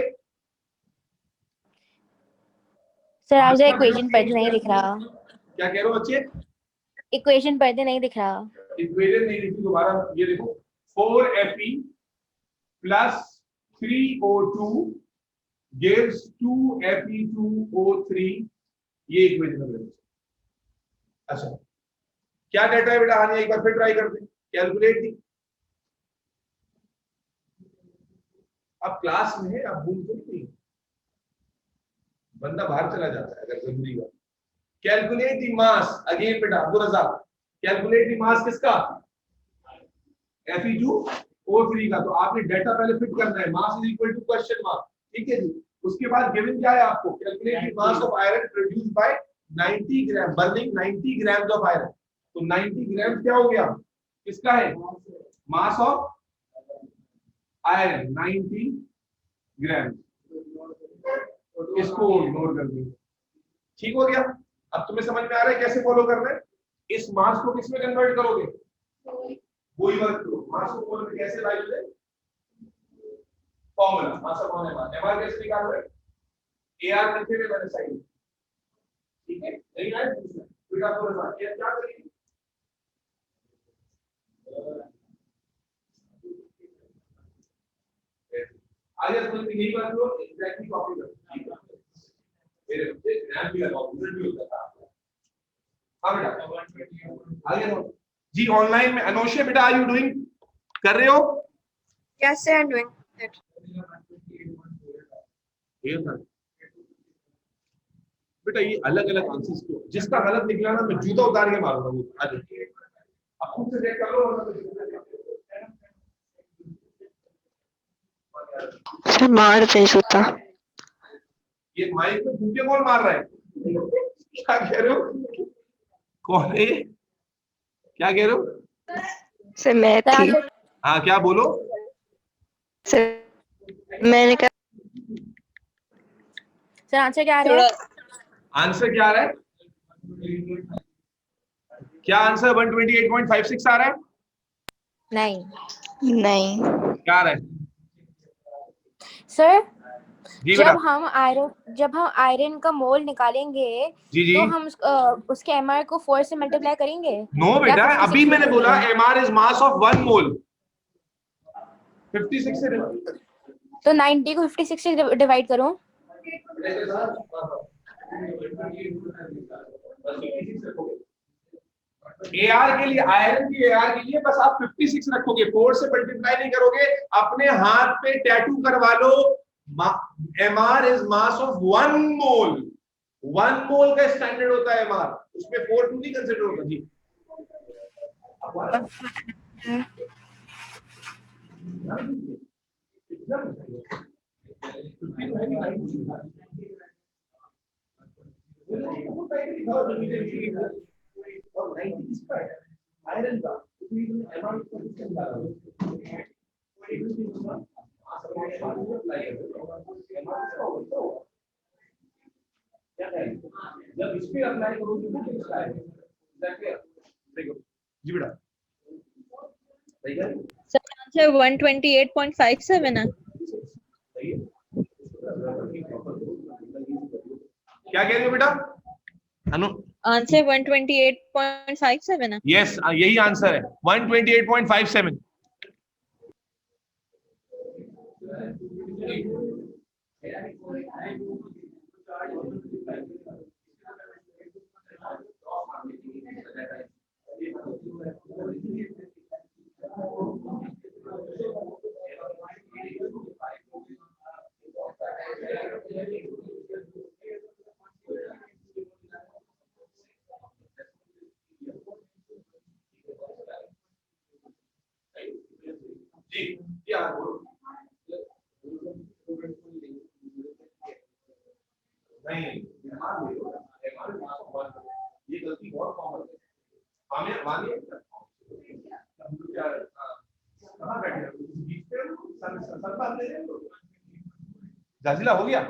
सर आप जो इक्वेशन पढ़ते नहीं दिख रहा, क्या कह रहे हो बच्चे, इक्वेशन पढ़ते नहीं दिख रहा। इक्वेशन नहीं लिखी, दोबारा ये देखो, 4Fe plus 3O2 gives 2Fe2O3, ये इक्वेशन है। अच्छा क्या डाटा है बेटा, आने एक बार फिर ट्राई करते हैं, कैलकुलेट दी। अब क्लास में है, अब भूल तो नहीं, बंदा बाहर चला जाता है अगर जरूरी हो। कैलकुलेट द मास, अगेन बेटा Abdul Razzaq, calculate the mass किसका, Fe2O3 का। तो आपने डाटा पहले फिट करना है, mass is equal to question mark, ठीक है जी। उसके बाद गिवन क्या है आपको, calculate the mass of iron produced by 90 gram, burning 90 grams of iron. तो 90 ग्राम क्या हो गया, किसका है, मास ऑफ आयरन 90 ग्राम। इसको इग्नोर कर दीजिए, ठीक हो गया। अब तुम्हें समझ में आ रहा है कैसे फॉलो करना है। इस मास को किस में कन्वर्ट करोगे, वही वर्क करो। मास को मोल में कैसे वैल्यू दे, फॉर्मूला मास अपॉन एमआर कैसे निकाल रहे, एआर लिखे हुए मैंने साइड, ठीक है। नहीं आए बेटा थोड़ा सा ये क्या करेंगे, आज समझ में यही बात लो, एग्जैक्टली कॉपी करो, ठीक है। मेरे बच्चे ध्यान भी लगाओ, उधर भी होता था। हां बेटा आगे बढ़ो जी। ऑनलाइन में अनोशे बेटा, आर यू डूइंग, कर रहे हो? Yes, sir, I'm doing it. ये सर बेटा, ये अलग अलग आंसर्स को, जिसका गलत निकला ना मैं जूता उतार के मारूंगा वो। आज अब खुद से चेक कर लो, सर मार दे जूता। ये माइक पे जूते कौन मार रहा है, क्या कह रहे हो? कौन है ये? क्या कह रहे हो? सर मैं सर थी। आंसर हाँ क्या बोलो? सर मैंने कहा सर आंसर क्या आ रहा थोड़ा है? आंसर क्या आ रहा है? क्या आंसर 128.56 आ रहा है? नहीं नहीं। क्या आ रहा है? सर, जी बेटा। जब हम आयरन का मोल निकालेंगे जी जी। तो हम उसके एमआर को 4 से मल्टीप्लाई करेंगे नो या बेटा, 56 अभी से मैंने बोला करेंगे? एमआर इज मास ऑफ 1 मोल। 56 से तो 90 को 56 से डिवाइड करूं? एआर के लिए, आयरन की एआर के लिए बस आप 56 रखोगे, 4 से मल्टीप्लाई नहीं करोगे। अपने हाथ पे टैटू करवा लो, एमआर इज मास ऑफ 1 मोल। 1 मोल का स्टैंडर्ड होता है एमआर, उसमें 4 नहीं कंसीडर होगा जी। आयरन का जब इस पे अप्लाई करोगे तो कितना आएगा? जी बेटा। सर आंसर 128.57 है। क्या कह रहे हो बेटा? अनु आंसर 128.57 है। यस, यही आंसर है 128.57। जी क्या नहीं, ये गलती बहुत कॉमन है। हमें मानिए कहाँ बैठे जाजिला हो गया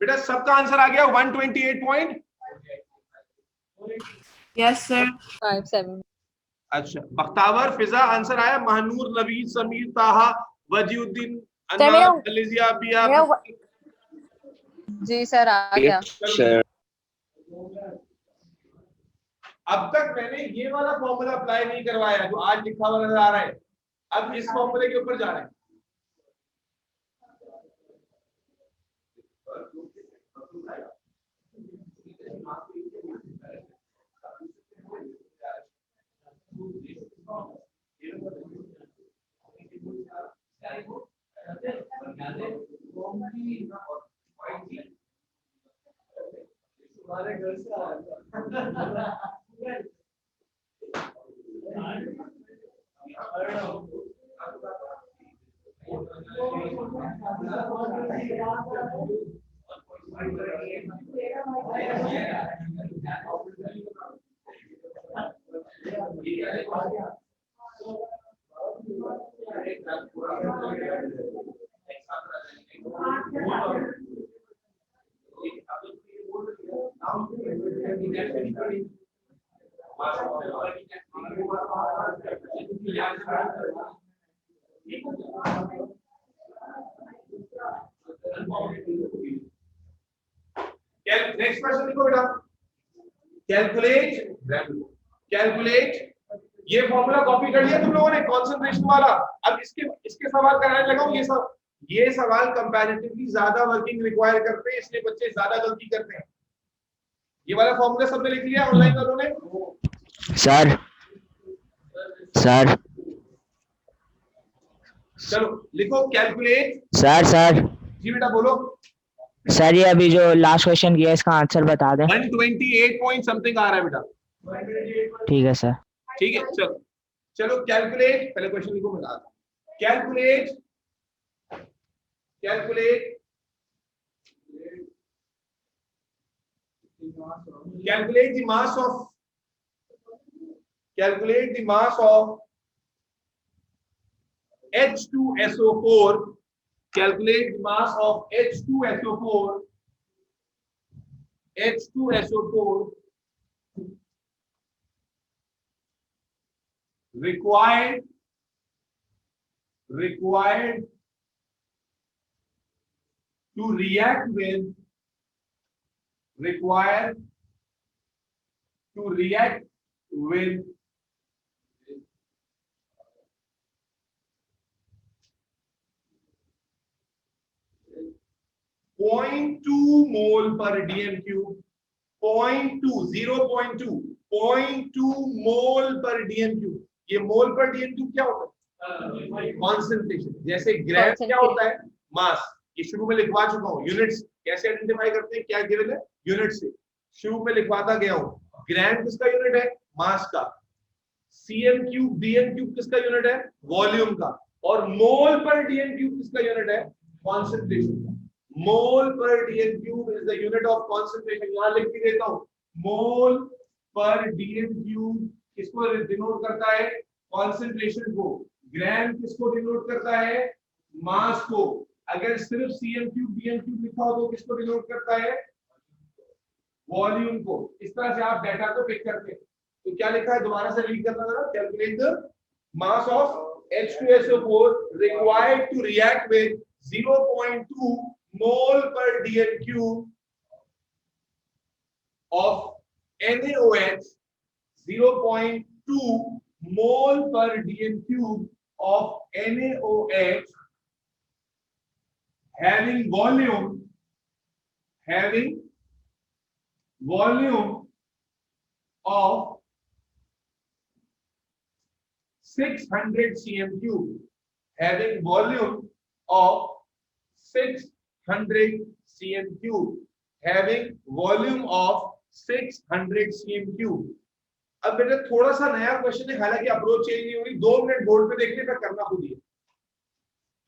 बेटा, सबका आंसर आ गया 128 पॉइंट। Yes sir. 57। अच्छा, बख्तावर, फिजा आंसर आया, महनूर, नवीद, समीर, ताहा, वजीउद्दीन, सर मेरा अनार, अलिजिया, बिया। जी सर आ गया। अब तक मैंने ये वाला फॉर्मूला अप्लाई नहीं करवाया जो आज लिखा हुआ नजर आ रहा है। अब इस फॉर्मूले के ऊपर जा रहे हैं। हमारे घर से नेक्स्ट क्वेश्चन लिखो बेटा। कैलकुलेट ये फॉर्मूला कॉपी कर लिया तुम लोगों ने कंसंट्रेशन वाला। अब इसके सवाल कराने लगा हूं। ये सवाल कंपैरेटिवली ज्यादा वर्किंग रिक्वायर करते हैं, इसलिए बच्चे ज्यादा गलती करते हैं। ये वाला फॉर्मूला सबने लिख लिया ऑनलाइन वालों ने? सर चलो लिखो कैलकुलेट। सर जी बेटा बोलो। सर ये अभी जो लास्ट क्वेश्चन किया इसका आंसर बता दें। 128 पॉइंट समथिंग आ रहा है बेटा। ठीक है सर। ठीक है, चलो कैलकुलेट। पहले क्वेश्चन लिखो, बता दो। Calculate Calculate the mass of H2SO4. Calculate the mass of H2SO4 required to react with 0.2 mole per dm cube. 0.2 मोल पर डीएम क्यूब. ये मोल पर डीएम क्यूब क्या होता है? कॉन्सेंट्रेशन. जैसे ग्राम क्या होता है? मास. ये शुरू में लिखवा चुका हूँ. यूनिट्स कैसे आइडेंटिफाई करते हैं? क्या गिवन है? यूनिट से शुरू में लिखवाता गया हूँ. ग्राम किसका यूनिट है? मास का. सीएम क्यूब डीएम क्यूब किसका यूनिट है? वॉल्यूम का. और मोल पर डीएम क्यूब किसका यूनिट है? कॉन्सेंट्रेशन का. मोल पर DM cube is the unit of concentration. यहां लिख के देता हूं. मोल पर डीएम क्यूब किसको डिनोट करता है? कॉन्सेंट्रेशन को. ग्राम किसको डिनोट करता है? मास को. अगर सिर्फ सीएम क्यूब डीएम क्यूब लिखा हो तो किसको डिनोट करता है? वॉल्यूम को. इस तरह से आप डाटा को पिक करते हैं. तो क्या लिखा है? दोबारा से रीड करना जरा. Calculate the mass of H2SO4 required to react with 0.2 mole per dm cube of NaOH. 0.2 mole per dm cube of NaOH having volume of 600 cm cube. Having volume of 600 cm cube. Having volume of 600 cm cube. अब बेटा थोड़ा सा नया question है, हालांकि approach change नहीं होगी. 2 minute board पे देखने पर करना खुद ही.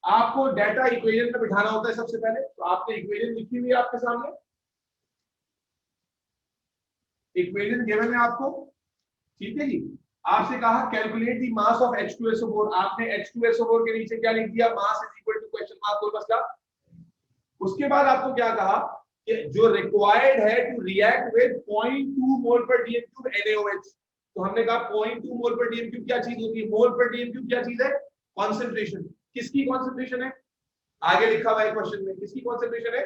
आपको डाटा इक्वेशन में बिठाना होता है सबसे पहले. तो आपने इक्वेशन लिखी हुई है आपके सामने. इक्वेशन गिवन है आपको. ठीक है जी. आपसे कहा calculate the mass of H2SO4. आपने H2SO4 के नीचे क्या लिख दिया? Mass is equal to question mark. कोई मसला. उसके बाद आपको क्या कहा कि जो रिक्वायर्ड है टू रिएक्ट विद 0.2 मोल पर डीएम क्यूब NaOH. तो हमने कहा 0.2 मोल पर डीएम क्यूब क्या चीज होती है? मोल पर डीएम क्यूब क्या चीज है? कॉन्सेंट्रेशन. किसकी कॉन्सेंट्रेशन है? आगे लिखा हुआ है क्वेश्चन में. किसकी कॉन्सेंट्रेशन है?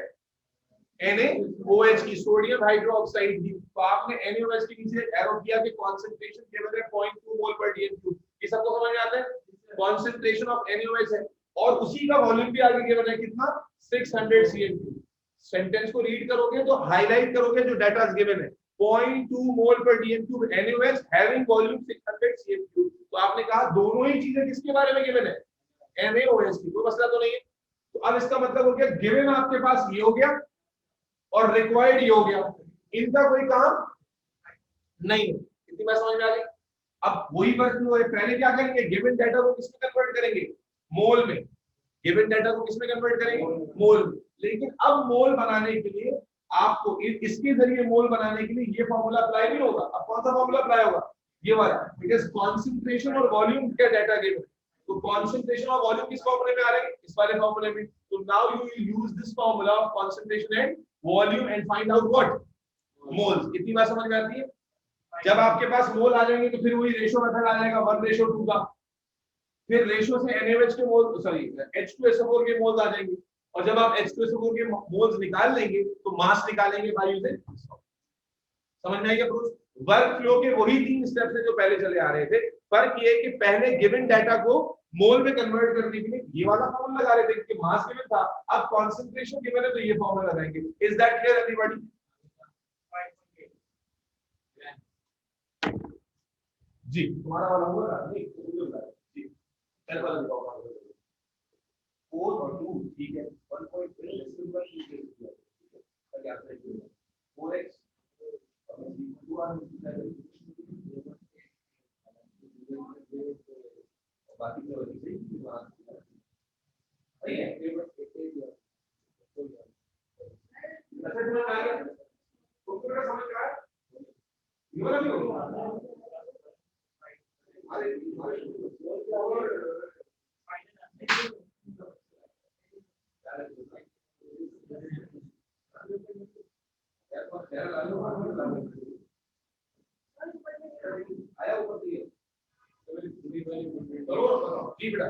NaOH की. सोडियम हाइड्रोक्साइड की. तो आपने NaOH के नीचे एरो किया कि कॉन्सेंट्रेशन गिवन है 0.2 मोल पर डीएम क्यूब. ये सबको समझ में आता है? कॉन्सेंट्रेशन ऑफ NaOH है और उसी का वॉल्यूम भी आगे गिवन है. कितना? 600 cm क्यूब. सेंटेंस को रीड करोगे तो हाईलाइट करोगे जो डाटा गिवन है. 0.2 मोल पर DM cube NaOH having volume 600 cm cube. तो आपने कहा दोनों ही चीजें किसके बारे में गिवन है? NaOH की. कोई मसला तो नहीं है. तो अब इसका मतलब हो गया गिवन आपके पास ये हो गया और रिक्वायर्ड ये हो गया. इनका कोई काम नहीं है. इतनी बात समझ में आ गई. अब वही बात पहले क्या करेंगे? गिवन डाटा को किसमें कन्वर्ट करेंगे? मोल में. गिवन डाटा को किसमें कन्वर्ट करेंगे? मोल में. लेकिन अब मोल बनाने के लिए आपको इसके जरिए मोल बनाने के लिए ये फॉर्मूला अप्लाई नहीं होगा. अब कौन सा फॉर्मूला अप्लाई होगा? ये वाला. बिकॉज़ कॉन्सेंट्रेशन और वॉल्यूम का डाटा गिवन. तो कॉन्सेंट्रेशन और वॉल्यूम किस फॉर्मूले में आ रहे हैं? इस वाले फॉर्मूले में. तो now you will use this formula of concentration and volume and find out what? Moles. इतनी बात समझ में आती है? जब आपके पास मोल आ जाएंगे तो फिर वही रेशो मेथड आ जाएगा 1:2 का. फिर रेशो से NaOH के मोल H2SO4 के मोल्स आ जाएंगे. और जब आप H2SO4 के मोल्स निकाल लेंगे तो मास निकालेंगे बाय यूजिंग. समझ में आएगा प्रूफ? वर्क फ्लो के वही 3 स्टेप्स हैं जो पहले चले आ रहे थे. फर्क ये है कि पहले गिवन डाटा को मोल में कन्वर्ट करने के लिए ये वाला फॉर्मूला लगा रहे थे क्योंकि मास गिवन था. अब कॉन्सेंट्रेशन गिवन है तो ये फॉर्मूला लगाएंगे. Is that clear everybody? जी तुम्हारा वाला हुआ नहीं जी. चल वाला बताओ. 4 और 2 ठीक है. 1.3 डेसिमल ठीक है. क्या करेंगे? 4x बाकी तो सही बात है. अच्छा तुम्हें आ गया? तो पूरा समझ जी बेटा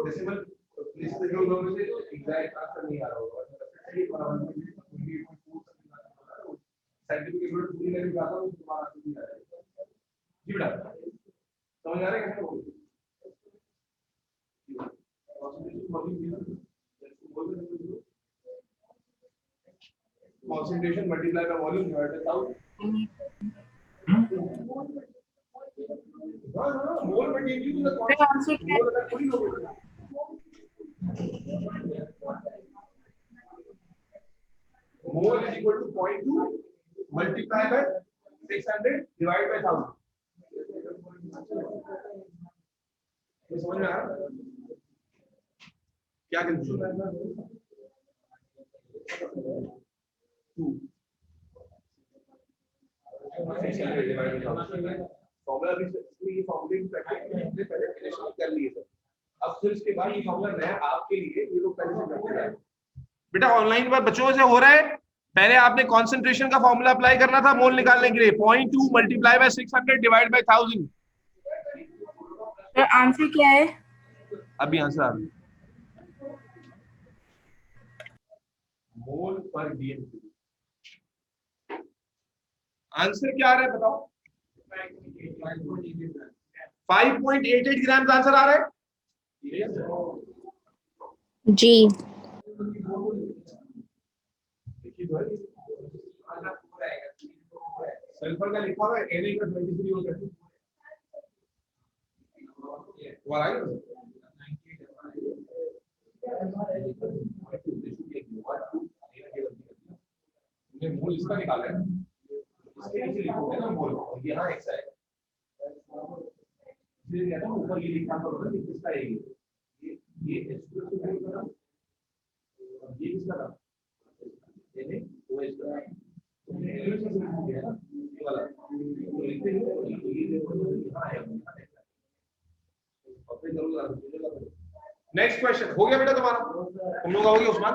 डेसिमल प्लीज से जो लोग से एग्जैक्ट आंसर नहीं आ रहा होगा साइंटिफिक एविडेंस पूरी लेके जाता हूं तुम्हारा आंसर नहीं आ रहा है जी बेटा समझ आ रहा है कैसे बोल concentration multiplied by volume divided by मोल में dQ to the mole is equal to 0.2 multiplied by 600 divided by 1000 ये समझ में आ रहा है क्या कंफ्यूजन है फॉर्मूला भी ये फॉर्मूले की प्रैक्टिस हमने पहले फिनिश कर लिए थे अब फिर इसके बाद ये फॉर्मूला नया आपके लिए ये लोग पहले से करते हैं बेटा ऑनलाइन पर बच्चों से हो रहा है पहले आपने कंसंट्रेशन का फॉर्मूला अप्लाई करना था मोल निकालने के लिए 0.2 मल्टीप्लाई बाय 600 डिवाइड बाय 1000 तो आंसर क्या है अभी आंसर आ रहा मोल पर डीएम आंसर क्या आ रहा है बताओ 5.88 ग्राम आंसर आ रहा है जी सल्फर का लिखा हुआ है Na का 23 होता है वो आएगा हमने मोल इसका निकाला है इसके नीचे लिखोगे ना मोल यहाँ x आएगा इसलिए कहता हूँ ऊपर ये लिखना पड़ेगा कि किसका है ये h2 से मोल का नाम ये किसका नाम यानी OH का ये वाला तो लिखते हैं ये यहाँ है अपने जरूर नेक्स्ट क्वेश्चन हो गया बेटा तुम्हारा तुम लोग आओगे उस्मान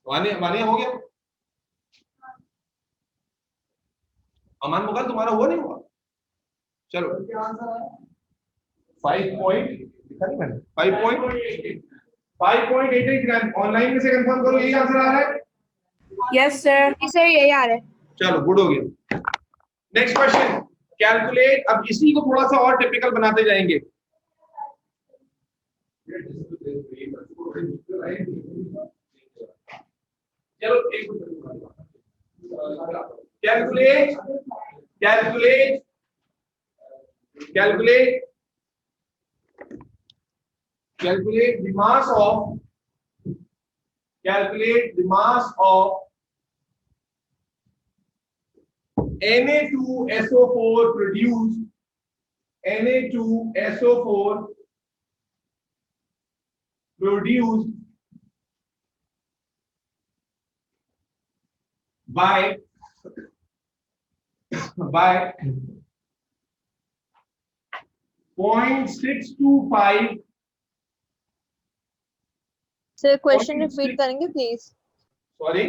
वानिया हो गया अमान मुगल तुम्हारा हुआ नहीं हुआ चलो 5.88 ग्राम ऑनलाइन में से कंफर्म करो यही आंसर आ रहा है यस सर सर यही आ रहा है चलो गुड हो गया नेक्स्ट क्वेश्चन कैलकुलेट अब इसी को थोड़ा सा और टिपिकल बनाते जाएंगे चलो एक calculate calculate calculate calculate the mass of Na2SO4 produced by 0.625 sir question repeat करेंगे प्लीज sorry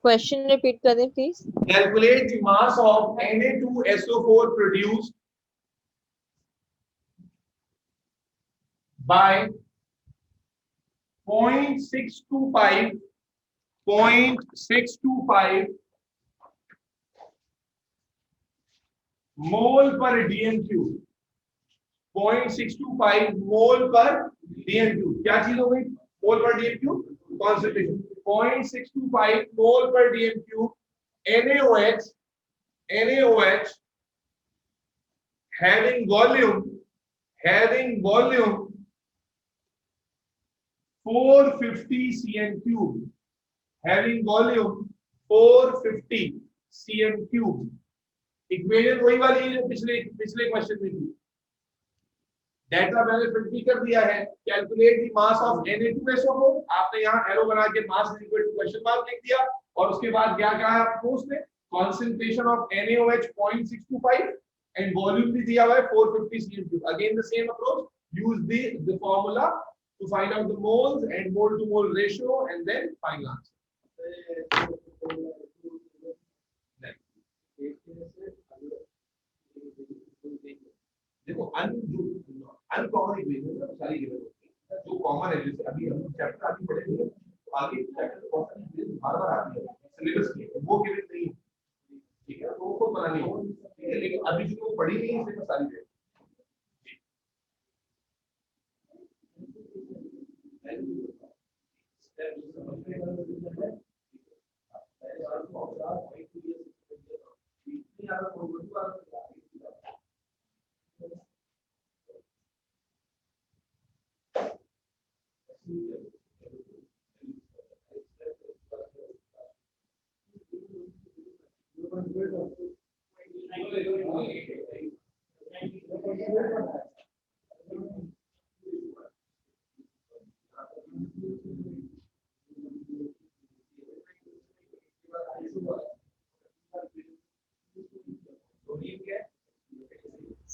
क्वेश्चन रिपीट कर दें please calculate the mass of Na2SO4 produced by 0.625 mole per dm3 0.625 मोल पर dm3 क्या चीज हो गई मोल पर dm3 कॉन्सेंट्रेशन 0.625 मोल पर dm3 NaOH having volume 450 cm3 having volume 450 cm3 equation वही वाली है जो पिछले पिछले क्वेश्चन में थी। डेल्टा मैंने फिट भी कर दिया है। Calculate the mass of Na2SO4, आपने यहाँ एरो बना के mass equal to question mark लिख दिया, और उसके बाद क्या कहा आपको उसने, concentration of NaOH 0.625 and volume भी दिया हुआ है 450 cm3। again the same approach, use the formula to find out the moles and mole to mole ratio and then final answer। देखो अनकॉमन इक्वेशन सारी गिवन होती है, जो कॉमन है, जैसे अभी हम चैप्टर आगे पढ़ेंगे तो आगे चैप्टर कौन सा बार-बार आती है सिलेबस की, वो गिवन नहीं है, ठीक है, तो वो खुद बनानी होगी, ठीक है, लेकिन अभी जो पढ़ी नहीं है इसमें सारी है।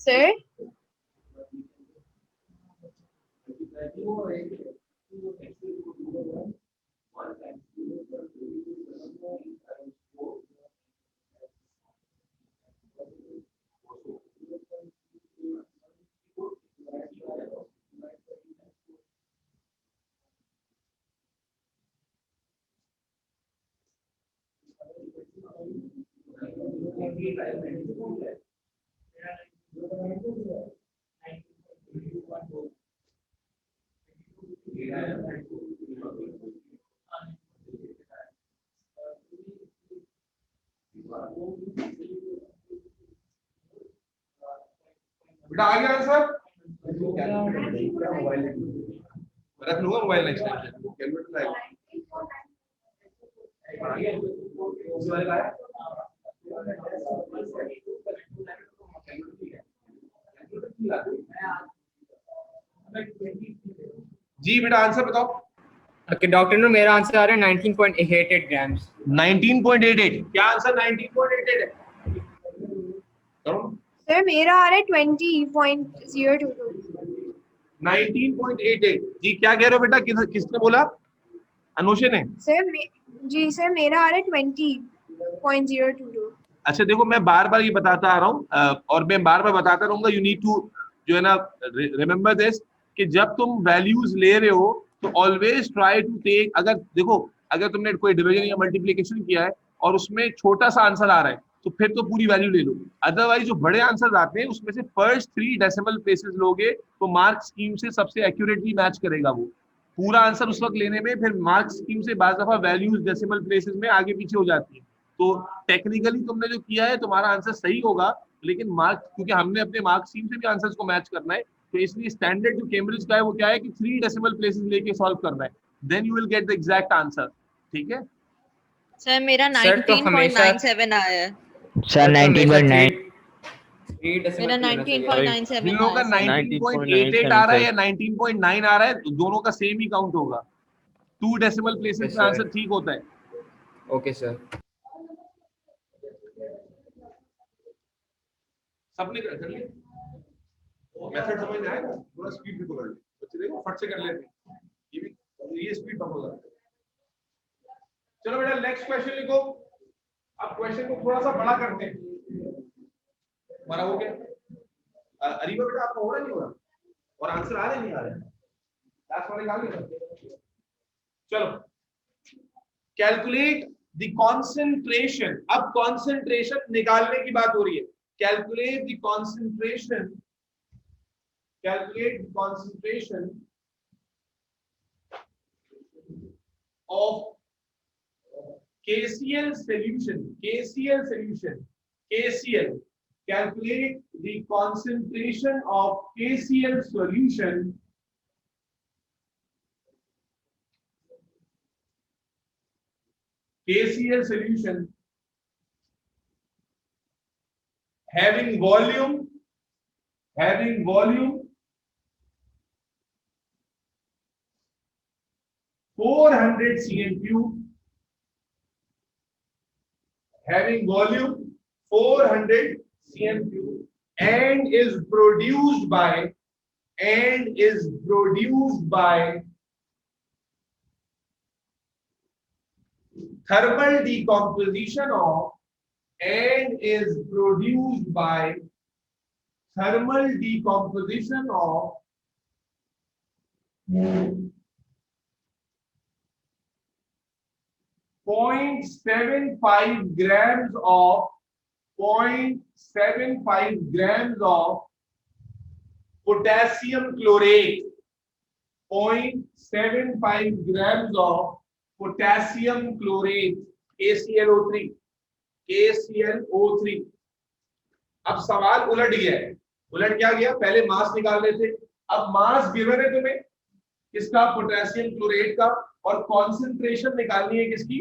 Sir, बेटा आ गया आंसर, रख लूंगा मोबाइल नेक्स्ट टाइम से, कैलकुलेटर लाएगा जी। बेटा आंसर बताओ। Okay, डॉक्टर ने मेरा आंसर आ रहा है 19.88 ग्राम्स। 19.88, क्या आंसर 19.88 है? करो। sir, मेरा आ रहा है 20.022। 19.88 जी, क्या कह रहे हो बेटा, किसने बोला? अनुषे ने। जी सर, मेरा आ रहा है 20.022। अच्छा देखो, मैं बार बार ये बताता आ रहा हूँ और मैं बार बार बताता रहूंगा, यू नीड टू जो है ना रिमेम्बर दिस, कि जब तुम वैल्यूज ले रहे हो तो ऑलवेज ट्राई टू टेक, अगर देखो अगर तुमने कोई डिवीजन या मल्टीप्लिकेशन किया है और उसमें छोटा सा आंसर आ रहा है तो फिर तो पूरी वैल्यू ले लो, अदरवाइज जो बड़े आंसर आते हैं उसमें से फर्स्ट 3 डेसिमल प्लेसेस लोगे तो मार्क स्कीम से सबसे एक्यूरेटली मैच करेगा वो पूरा आंसर उस वक्त लेने में। फिर मार्क स्कीम से बार दफा वैल्यूज डेसिमल प्लेसेस में आगे पीछे हो जाती है, तो टेक्निकली तुमने जो किया है तुम्हारा आंसर सही होगा, लेकिन मार्क, क्योंकि हमने अपने मार्क स्कीम से भी आंसर्स को मैच करना है, तो इसलिए स्टैंडर्ड जो कैम्ब्रिज का है वो क्या है कि 3 डेसिमल प्लेसेस लेके सॉल्व करना है, then you will get the exact answer. ठीक है सर मेरा सर, तो 19.97 आया है। सर 19.9। मेरा 19.97 जिन लोगों का आया। 19.88 आ रहा है या 19.9 आ रहा है, दोनों का सेम ही काउंट होगा, 2 डेसिमल प्लेसेस पे आंसर ठीक होता है। Okay sir. सबने कर लिया, मेथड समझ में आएगा, थोड़ा स्पीड भी पकड़ ले, बच्चे देखो फट से कर लेते हैं, ये भी ये स्पीड कम हो जाता है। चलो बेटा नेक्स्ट क्वेश्चन लिखो। अब क्वेश्चन को थोड़ा सा बड़ा करते हैं, हमारा हो गया। अरीबा बेटा आपका हो रहा नहीं हो रहा, और आंसर आ रहे नहीं आ रहे, लास्ट वाले निकाल लिया। चलो कैलकुलेट द कॉन्सेंट्रेशन, अब कॉन्सेंट्रेशन निकालने की बात हो रही है। Calculate the concentration, calculate the concentration of KCl solution, KCl solution, KCl, calculate the concentration of KCl solution KCl solution having volume 400 cm cube, having volume 400 cm cube, and is produced by thermal decomposition of and is produced by thermal decomposition of 0.75 grams of 0.75 grams of potassium chlorate, 0.75 grams of potassium chlorate, KClO3. अब सवाल उलट गया है। उलट क्या गया? पहले मास निकाल रहे थे, अब मास गिवन है तुम्हें किसका? पोटेशियम क्लोरेट का, और कॉन्सेंट्रेशन निकालनी है किसकी?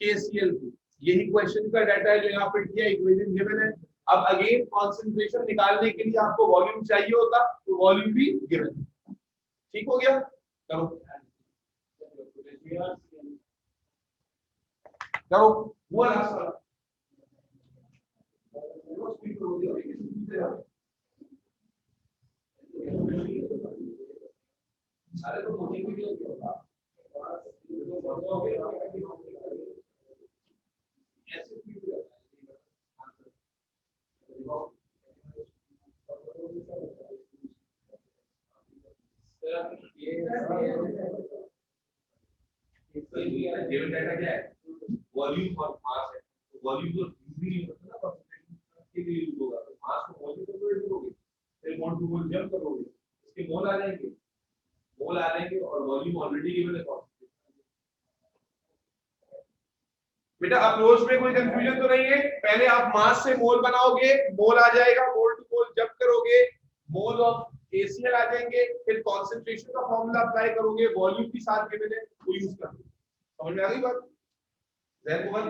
KCl की। यही क्वेश्चन का डाटा है जो यहाँ पे दिया, इक्वेशन गिवन है। अब अगेन कॉन्सेंट्रेशन निकालने के लिए आपको वॉल्यूम चाहिए होता, तो वॉल्यूम भी गिवन है। ठीक हो गया? करो वो लास्ट वाला। सारे तो कोचिंग भी होगा। डेटा क्या है? वॉल्यूम और मास है। वॉल्यूम तो यूज नहीं होता ना, के लिए यूज होगा। तो मास को वॉल्यूम कन्वर्ट करोगे, फिर मोल टू मोल जंप करोगे, इसके मोल आ जाएंगे और वॉल्यूम ऑलरेडी गिवन है। बेटा अप्रोच में कोई कंफ्यूजन तो नहीं है? पहले आप मास से मोल बनाओगे, मोल आ जाएगा, मोल टू मोल जंप करोगे, मोल ऑफ KCl आ जाएंगे, फिर कॉन्सेंट्रेशन का फॉर्मूला अप्लाई करोगे, वॉल्यूम के साथ गिवन है वो यूज करोगे। समझ में आ गई बात? जैन कुमार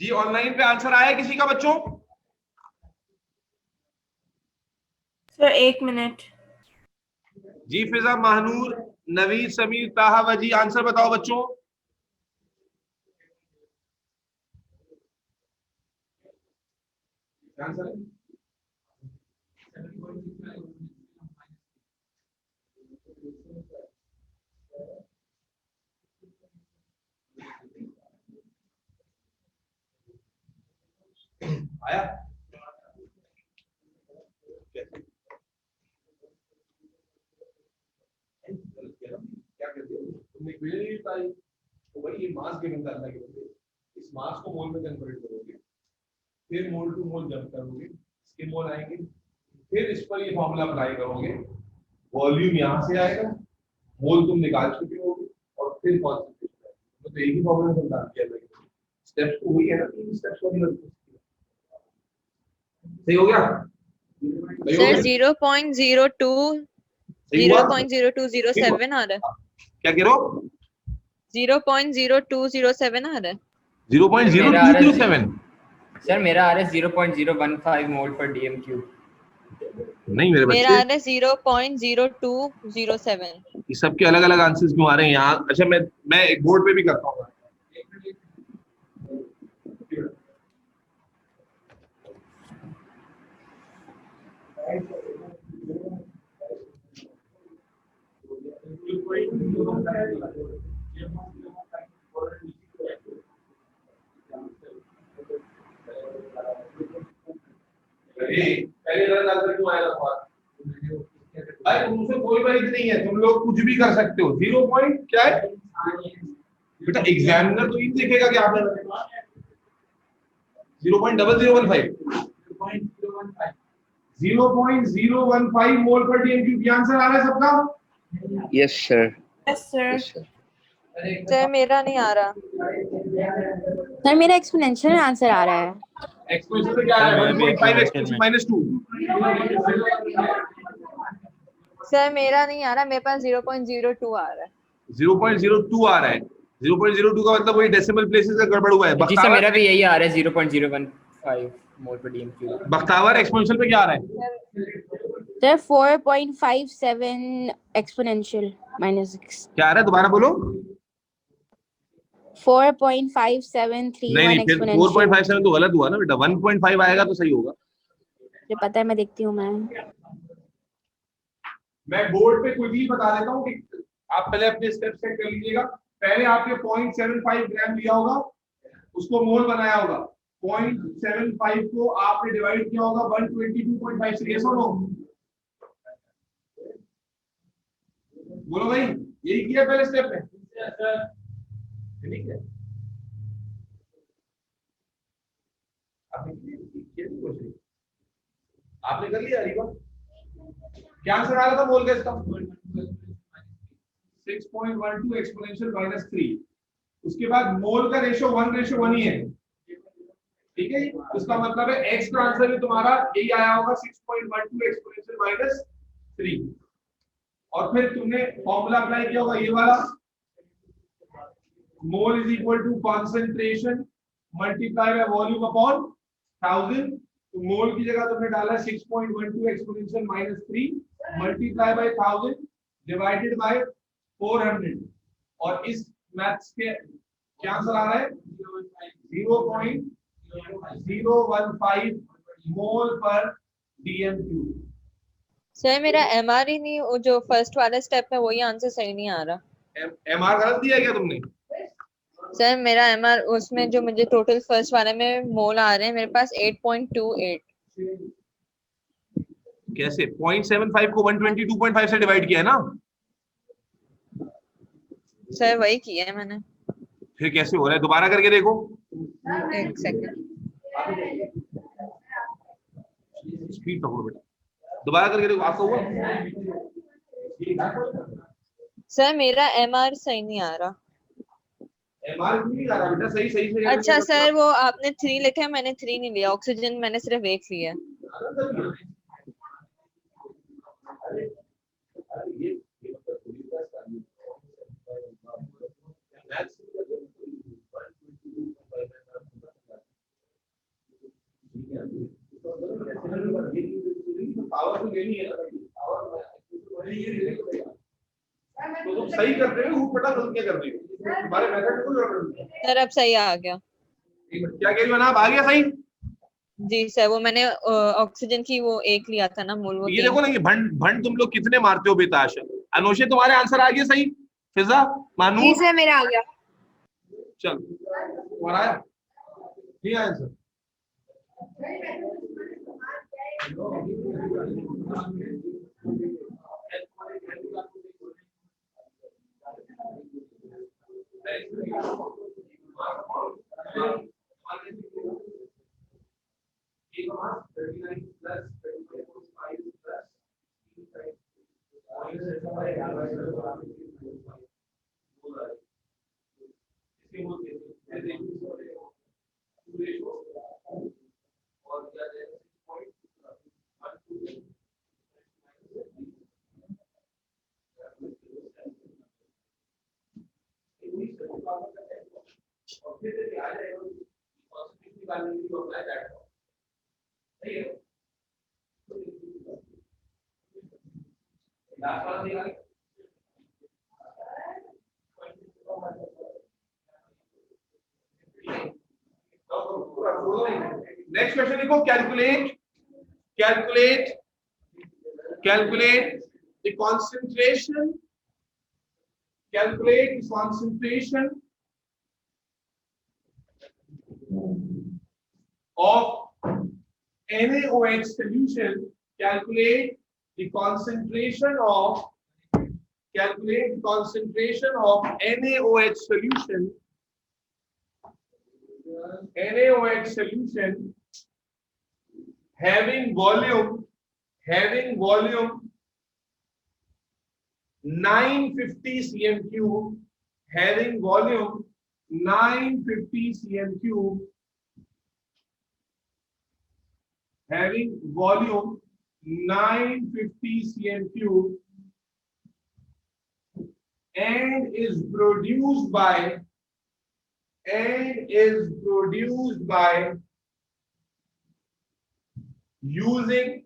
जी ऑनलाइन पे आंसर आया किसी का बच्चों? Sir 1 minute. जी फिजा, महानूर, नवीद, समीर, ताहा, वजी, आंसर बताओ बच्चों। आंसर आया? क्या कहते हो तुमने इक्वेशन नहीं बताई? तो भाई ये मास गिवन करना है, इस मास को मोल में कन्वर्ट करोगे, फिर मोल टू मोल जंप करोगे, इसके मोल आएंगे, फिर इस पर ये फॉर्मूला अप्लाई करोगे, वॉल्यूम यहाँ से आएगा, मोल तुम निकाल चुके होगे, और फिर कॉन्सेंट्रेशन आएगा। तो एक ही फॉर्मूला में निकाल किया जाएगा। स्टेप्स तो वही है ना, 3 स्टेप्स वाली बात। सही हो गया? सर 0.0207 आ रहा है। क्या कह रहे हो? 0.0207 आ रहा है। 0.0207 सर मेरा आ रहा है 0.015 मोल पर DM क्यूब। नहीं मेरे मेरा आ बच्चे, रहा है 0.0207। ये सबके अलग अलग आंसर्स क्यों आ रहे हैं यहाँ? अच्छा मैं एक बोर्ड पे भी करता हूँ। पहले गलत आंसर क्यों आया था? भाई तुमसे कोई बात नहीं है, तुम लोग कुछ भी कर सकते हो। 0 पॉइंट क्या है बेटा? एग्जामिनर तो ये देखेगा कि आपने 0.0015 0.015 मोल पर डीएमक्यू की आंसर आ रहा है सबका? Yes sir. Yes, sir. Sir मेरा नहीं आ रहा। सर मेरा एक्सपोनेंशियल आंसर आ रहा है। एक्सपोनेंशियल से क्या आ रहा है? 1.5 एक्सपोनेंशियल -2। सर मेरा नहीं आ रहा, मेरे पास 0.02 आ रहा है। 0.02 आ रहा है। 0.02 का मतलब वही डेसिमल प्लेसेस का गड़बड़ हुआ है। जी सर मेरा भी यही आ रहा है 0.015 मोल पर डीएमक्यू। बख्तावर एक्सपोनेंशियल पे क्या आ रहा है? Sir 4.57 exponential -6। क्या आ रहा है? दोबारा बोलो। 4.5731 नहीं फिर एक्सपोनेंशियल। 4.57 तो गलत हुआ ना बेटा। 1.5 आएगा तो सही होगा। मुझे पता है, मैं देखती हूँ। मैं बोर्ड पे क्विकली बता देता हूँ कि आप पहले अपने स्टेप सेट कर लीजिएगा। पहले आपने 0.75 ग्राम लिया होगा, उसको मोल बनाया होगा। 0.75 को आपने डिवाइड किया होगा 122.5 से। ये सुनो, बोलो भाई, यही किया पहले स्टेप में? ठीक है, आपने कर लिया रीवा? क्या आंसर आ रहा था मोल का इसका? 6.12 एक्सपोनेंशियल -3। उसके बाद मोल का रेशियो 1:1 ही है। ठीक है, उसका मतलब है x का आंसर भी तुम्हारा यही आया होगा, 6.12 एक्सपोनेंशियल -3। और फिर तुमने फॉर्मूला अप्लाई किया होगा ये वाला, mole is equal to concentration multiply by volume upon 1000। तो मोल की जगह तुमने डाला 6.12 exponential -3 multiply by 1000 divided by 400। और इस मैथ्स के क्या आंसर आ रहा है? 0.015 मोल पर डीएमक्यू। सर मेरा एमआर ही नहीं, वो जो फर्स्ट वाला स्टेप है वही आंसर सही नहीं आ रहा। एमआर गलत दिया क्या तुमने? सर मेरा एमआर उसमें जो मुझे टोटल फर्स्ट वाले में मोल आ रहे हैं, मेरे पास 8.28। कैसे? 0.75 को 122.5 से डिवाइड किया है ना? सर वही किया है मैंने। फिर कैसे हो रहा है? दोबारा करके देखो। एक सेकंड। स्पीड पकड़ो बेटा, दोबारा करके देखो। आपका हुआ? सर मेरा एमआर सही नहीं आ रहा। एमआर क्यों नहीं आ रहा बेटा? सही सही से। अच्छा सर, वो आपने 3 लिखा है, मैंने 3 नहीं लिया। ऑक्सीजन मैंने सिर्फ 1 लिया है। तो तुम सही करते हो, ऊट-पटांग गलतियां कर रही हो। तुम्हारे मेथड को जरूरत नहीं है। सर अब सही आ गया। क्या कह रही हो ना? आ गया सही? जी सर, वो मैंने ऑक्सीजन की वो 1 लिया था ना मोल, वो ये देखो ना, ये भंड भंड तुम लोग कितने मारते हो बेताश। अनोशे तुम्हारे आंसर आ गए सही। फिजा, मानू, जी सर मेरा आ गया। चल तुम्हारा आया नहीं आंसर? नेक्स्ट क्वेश्चन देखो। Calculate the concentration of NaOH solution, calculate the concentration of NaOH solution. NaOH solution having volume 950 cm cube, having volume 950 cm cube, having volume 950 cm cube, and is produced by using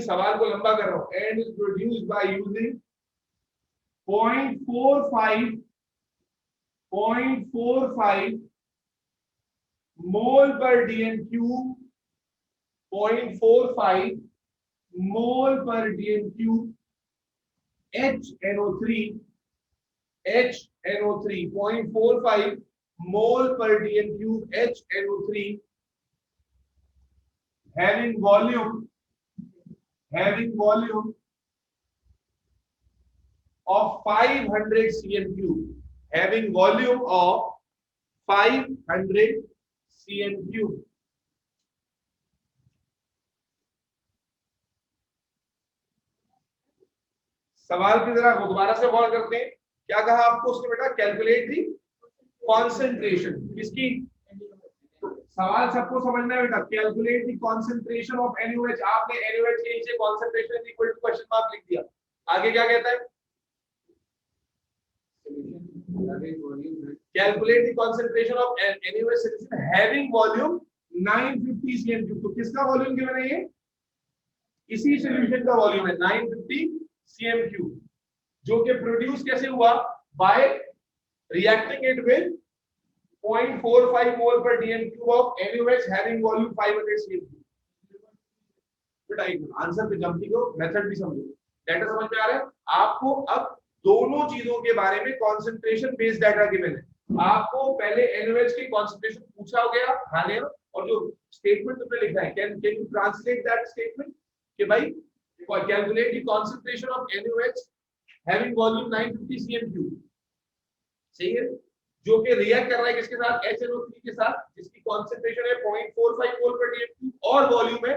सवाल को लंबा कर रहा हूं, and is produced by using 0.45 mole per dm cube, 0.45 mole per dm cube HNO3, 0.45 mole per dm cube HNO3, having volume of 500 cm cube, having volume of 500 cm cube. सवाल की जरा दोबारा से गौर करते हैं, क्या कहा आपको उसने बेटा? कैलकुलेट दी कॉन्सेंट्रेशन किसकी? सवाल सबको समझना है बेटा, calculate the concentration of NaOH। आपने NaOH के नीचे concentration is equal to question mark लिख दिया। आगे क्या कहता है? Calculate the concentration of NaOH solution having volume 950 cm cube. तो किसका वॉल्यूम गिवन है? ये इसी सॉल्यूशन का वॉल्यूम है 950 cm क्यूब, जो कि प्रोड्यूस कैसे हुआ? Bye reacting it with 0.45 mole per dm cube of NaOH having volume 500 cm cube। बेटा एक आंसर पे जंप करो, मेथड भी समझो, डाटा समझ में आ रहा है आपको? अब दोनों चीजों के बारे में कंसंट्रेशन बेस्ड डाटा गिवन है। आपको पहले NaOH की कंसंट्रेशन पूछा हो गया, हाँ ले, और जो स्टेटमेंट तुमने लिखा है, can you translate that statement कि भाई calculate the concentration of NaOH having volume 950 cm cube। सही है, जो कि रिएक्ट कर रहा है किसके साथ? HNO3 के साथ, जिसकी कंसंट्रेशन है 0.45 मोल पर dm क्यूब और वॉल्यूम है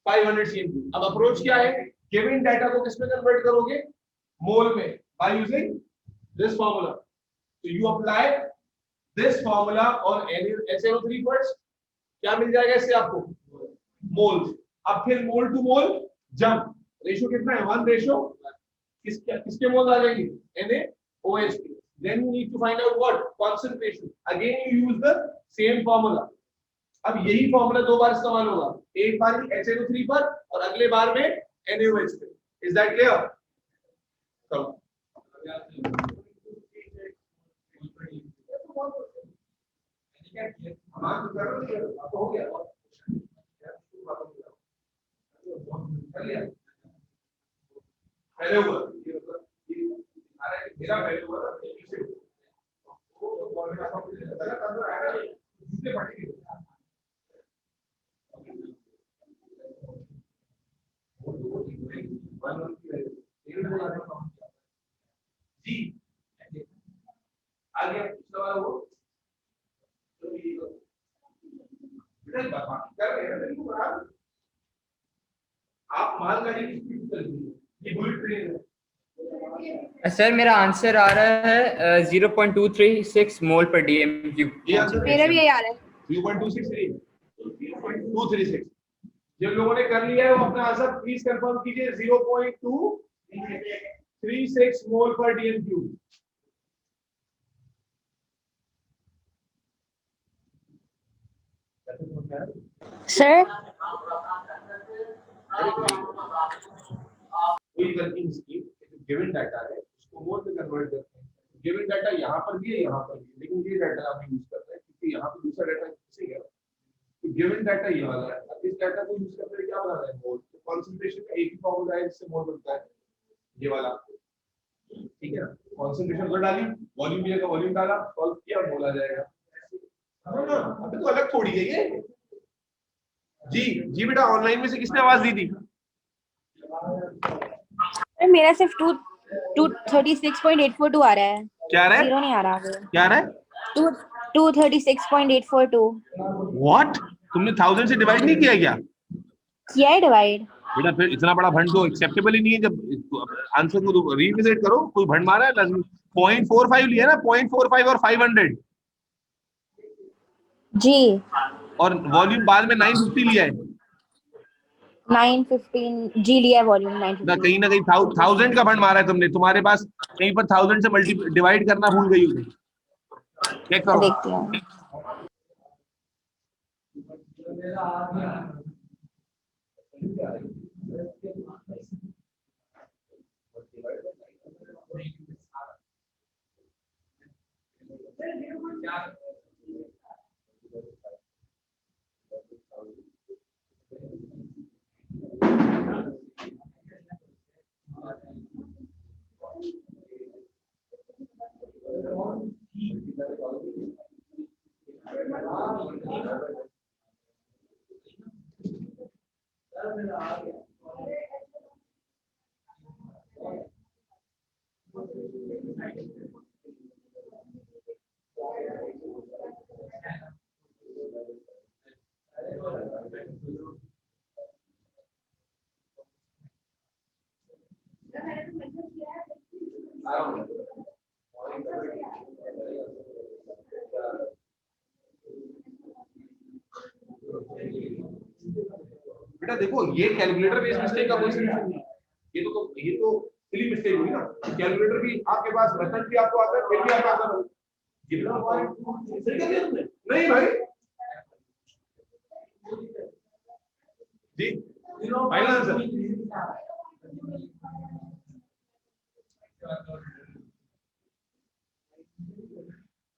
500 cm क्यूब। अब अप्रोच क्या है? गिवन डाटा को किसमें कन्वर्ट करोगे? मोल में, बाय यूजिंग दिस फार्मूला। तो you apply this formula on HNO3 first, क्या मिल जाएगा इससे आपको? मोल्स। अब फिर मोल टू मोल जंप, रेशियो कितना है? 1:, किसके मोल आ जाएंगे? NaOH के। Then you need to find out what concentration. Again you use the same formula. अब यही फॉर्मूला दो बार इस्तेमाल होगा, एक बार HNO3 पर और अगले बार में NaOH पे। Is that clear? चलो हो गया पहले हुआ मेरा पहले हुआ जी आगे सवाल हो आप मालगाड़ी की स्पीड चल रही है, ये बुलेट ट्रेन है। सर मेरा आंसर आ रहा है 0.236 मोल पर डीएम क्यूब। मेरा भी यही आ रहा है 0.236। जिन लोगों ने कर लिया है वो अपना आंसर प्लीज कंफर्म कीजिए 0.236 मोल पर डीएम क्यूब। सर कोई वर्किंग स्कीम गिवन डाटा है उसको मोल में कन्वर्ट करते हैं। गिवन डाटा यहाँ पर भी है, यहाँ पर भी, लेकिन ये डाटा हम यूज करते हैं क्योंकि यहाँ पे दूसरा डाटा किसी है। तो गिवन डाटा ये वाला है, अब इस डाटा को यूज करते हुए क्या बना रहे हैं? मोल। तो कंसंट्रेशन का एक ही फॉर्मूला है जिससे मोल बनता है, ये वाला, ठीक है ना। कंसंट्रेशन को डाली, वॉल्यूम भी है, वॉल्यूम डाला, सॉल्व किया, मोल आ जाएगा। अबे तो अलग थोड़ी है ये। जी जी बेटा, ऑनलाइन में से किसने आवाज दी थी? मेरा सिर्फ 236.842 आ रहा है, क्या रहा है? जीरो नहीं आ रहा आगे। क्या रहा है? 236.842 व्हाट? तुमने 1000 से डिवाइड नहीं किया क्या? किया है डिवाइड। बेटा फिर इतना बड़ा भंड तो एक्सेप्टेबल ही नहीं है। जब आंसर को रिविजिट करो, कोई भंड मारा है लाजमी। 0.45 लिया ना, 0.45 और 500 जी। और वॉल्यूम बाद में 950 लिया है 915 जी लिया है वॉल्यूम ना 915। कहीं 1000 का भंड मारा है तुमने। तुम्हारे पास कहीं पर 1000 से मल्टी डिवाइड करना भूल गई हो तुम। चेक करो। देखती हूँ। बेटा देखो, ये कैलकुलेटर बेस्ड मिस्टेक का कोई सॉल्यूशन नहीं है। ये तो सिली मिस्टेक हुई ना। कैलकुलेटर भी आपके पास, मेथड भी आपको आता है, फिर भी आपको आता है। कितना पॉइंट सही कर दिया तुमने? नहीं भाई जी, फाइनल आंसर।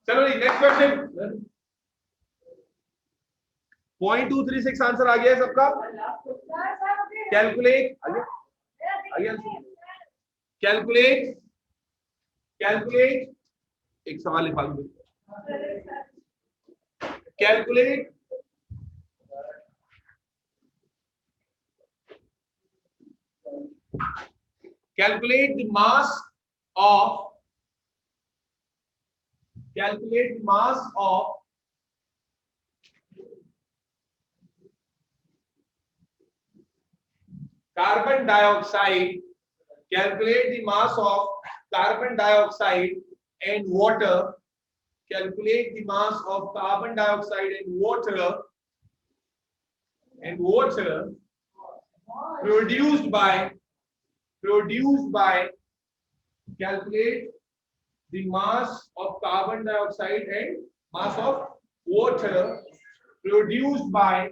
चलो जी, नेक्स्ट क्वेश्चन। 0.236 आंसर आ गया है सबका। कैलकुलेट कैलकुलेट कैलकुलेट एक सवाल लिखा दो। Calculate calculate the mass of carbon dioxide. Calculate the mass of carbon dioxide and water. Calculate the mass of carbon dioxide and water produced by calculate the mass of carbon dioxide and mass of water produced by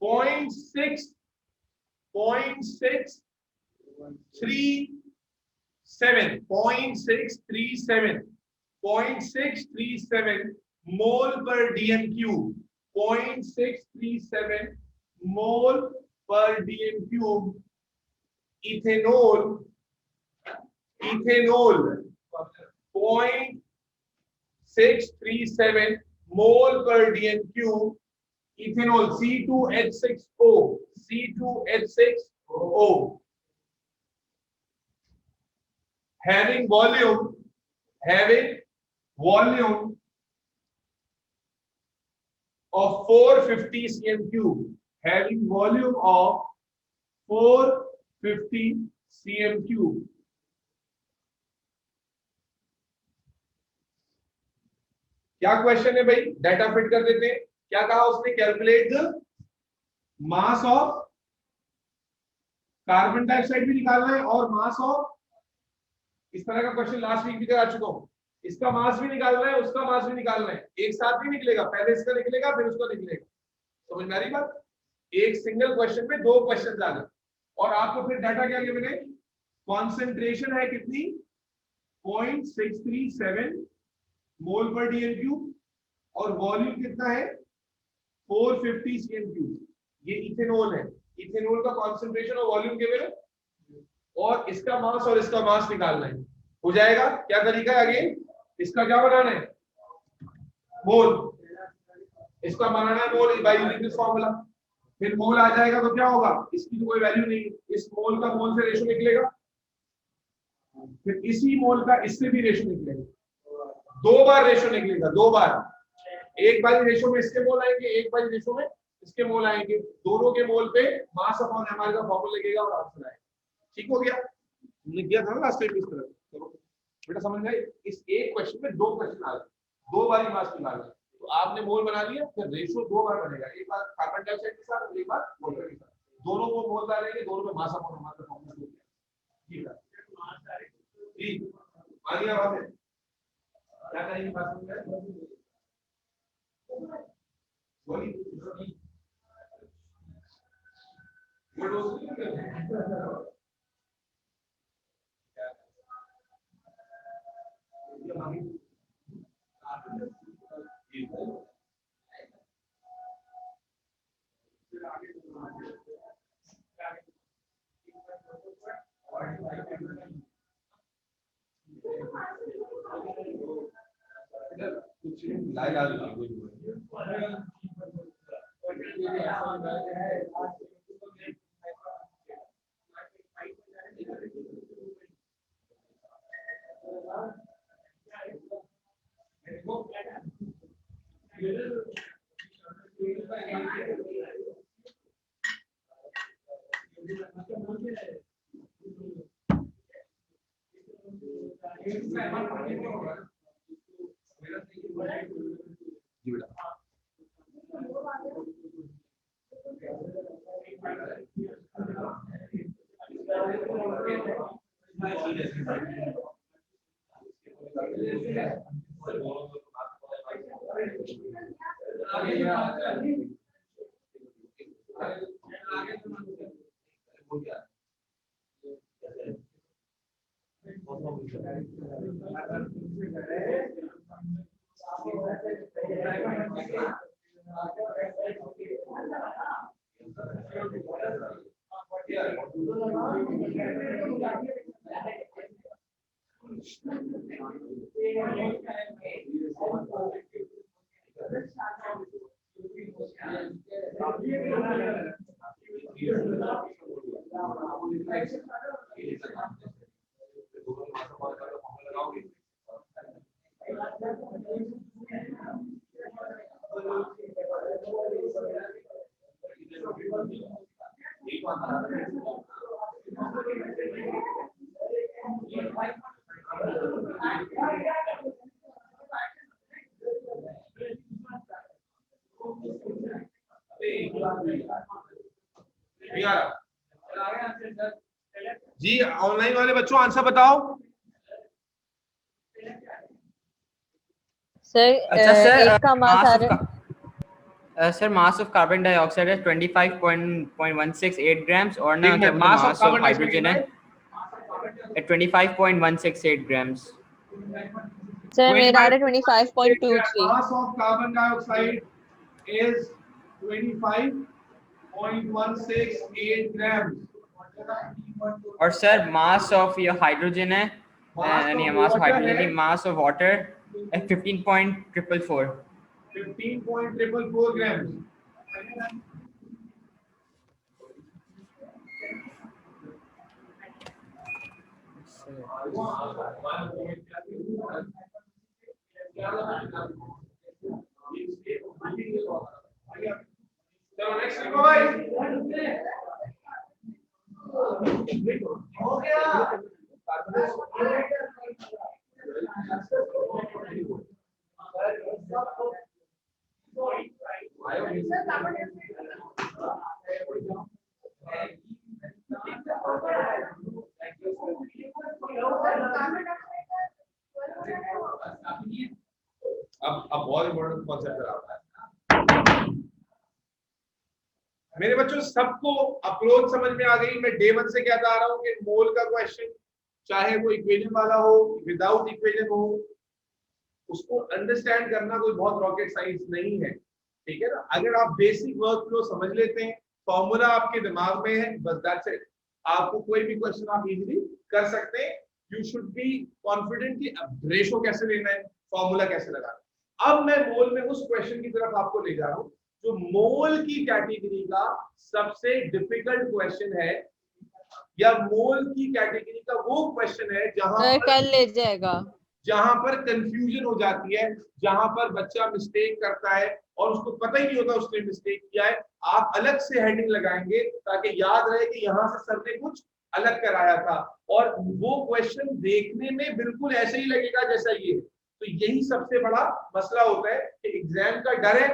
0.637 mole per dm cube. 0.637 mole per dm cube ethanol 0.637 mole per dm cube ethanol C2H6O having volume of 450 cm cube, having volume of 450 cm cube. क्या question है भाई? Data fit कर देते हैं। क्या कहा उसने? Calculate the mass of carbon dioxide भी निकालना है और मास ऑफ, इस तरह का क्वेश्चन लास्ट वीक भी करा चुका हूं। इसका मास भी निकालना है, उसका मास भी निकालना है। एक साथ भी निकलेगा, पहले इसका निकलेगा फिर उसका निकलेगा। समझ में आ रही बात? एक सिंगल क्वेश्चन में दो क्वेश्चन आ गए और आपको फिर डाटा क्या लिया मैंने? कॉन्सेंट्रेशन है कितनी? 0.637 मोल पर डीएम क्यूब और वॉल्यूम कितना है? 450 सीएम क्यूब। ये इथेनॉल है। इथेनॉल का कॉन्सेंट्रेशन और वॉल्यूम के मेरे, और इसका मास निकालना है। हो जाएगा। क्या तरीका है अगेन, इसका क्या बनाना है, मोल, इसका बनाना है मोल बाय यूजिंग दिस फार्मूला। फिर मोल आ जाएगा तो क्या होगा, इसकी तो कोई वैल्यू नहीं है, इस मोल का मोल से रेशो निकलेगा, फिर इसी मोल का इससे भी रेशो निकलेगा, 2 बार रेशो निकलेगा, 2 बार, एक बार रेशो में इसके मोल आएंगे, एक बार रेशो में इसके मोल आएंगे, दोनों के मोल पे मास अपॉन एमआर का फॉर्मूला लगेगा और आंसर आएगा। ठीक हो गया, हमने किया था ना लास्ट टाइम इस तरह। चलो बेटा समझ गए, इस एक क्वेश्चन में 2 क्वेश्चन आ गए, 2 बार ही मास निकालना है, तो आपने मोल बना लिया, फिर रेशो 2 बार बनेगा, एक बार कार्बन डाइऑक्साइड के साथ और एक बार वाटर के साथ, दोनों को मोल डालेंगे, दोनों में मास अपॉन एमआर का फॉर्मूला हो गया। ठीक है, ठीक आ गया बात है, क्या करेंगे बात में बोली कुछ लाई ला जी बेटा। जी ऑनलाइन वाले बच्चों आंसर बताओ। सर अच्छा सर, एक का मास आ रहा है sir mass of carbon dioxide है 25.168 ग्राम्स और ना क्या मास मास ऑफ हाइड्रोजन है 25.168 ग्राम्स। सर मेरा आ रहा है 25.23। Mass of carbon dioxide is 25.168 ग्राम और सर मास ऑफ ये हाइड्रोजन है नहीं, मास ऑफ हाइड्रोजन नहीं, मास ऑफ वाटर है 15.444 15.444 ग्राम। चलो नेक्स्ट लिखो भाई। हो गया अब बहुत इंपॉर्टेंट कॉन्सेप्ट आता है मेरे बच्चों, सबको अप्रोच समझ में आ गई। मैं डे 1 से क्या बता रहा हूँ कि मोल का क्वेश्चन चाहे वो इक्वेशन वाला हो विदाउट इक्वेशन हो, उसको अंडरस्टैंड करना कोई बहुत रॉकेट साइंस नहीं है, ठीक है ना। अगर आप बेसिक वर्क फ्लो समझ लेते हैं, फॉर्मूला आपके दिमाग में है, बस दैट्स इट। आपको कोई भी क्वेश्चन आप इजीली कर सकते हैं। यू शुड बी कॉन्फिडेंट कि रेशो कैसे लेना है, फॉर्मूला कैसे लगाना है। अब मैं मोल में उस क्वेश्चन की तरफ आपको ले जा रहा हूं जो मोल की कैटेगरी का सबसे डिफिकल्ट क्वेश्चन है, या मोल की कैटेगरी का वो क्वेश्चन है कल ले जाएगा, जहां पर कंफ्यूजन हो जाती है, जहां पर बच्चा मिस्टेक करता है और उसको पता ही नहीं होता उसने मिस्टेक किया है। आप अलग से हेडिंग लगाएंगे ताकि याद रहे कि यहाँ से सर ने कुछ अलग कराया था, और वो क्वेश्चन देखने में बिल्कुल ऐसे ही लगेगा जैसा ये है। तो यही सबसे बड़ा मसला होता है कि एग्जाम का डर है,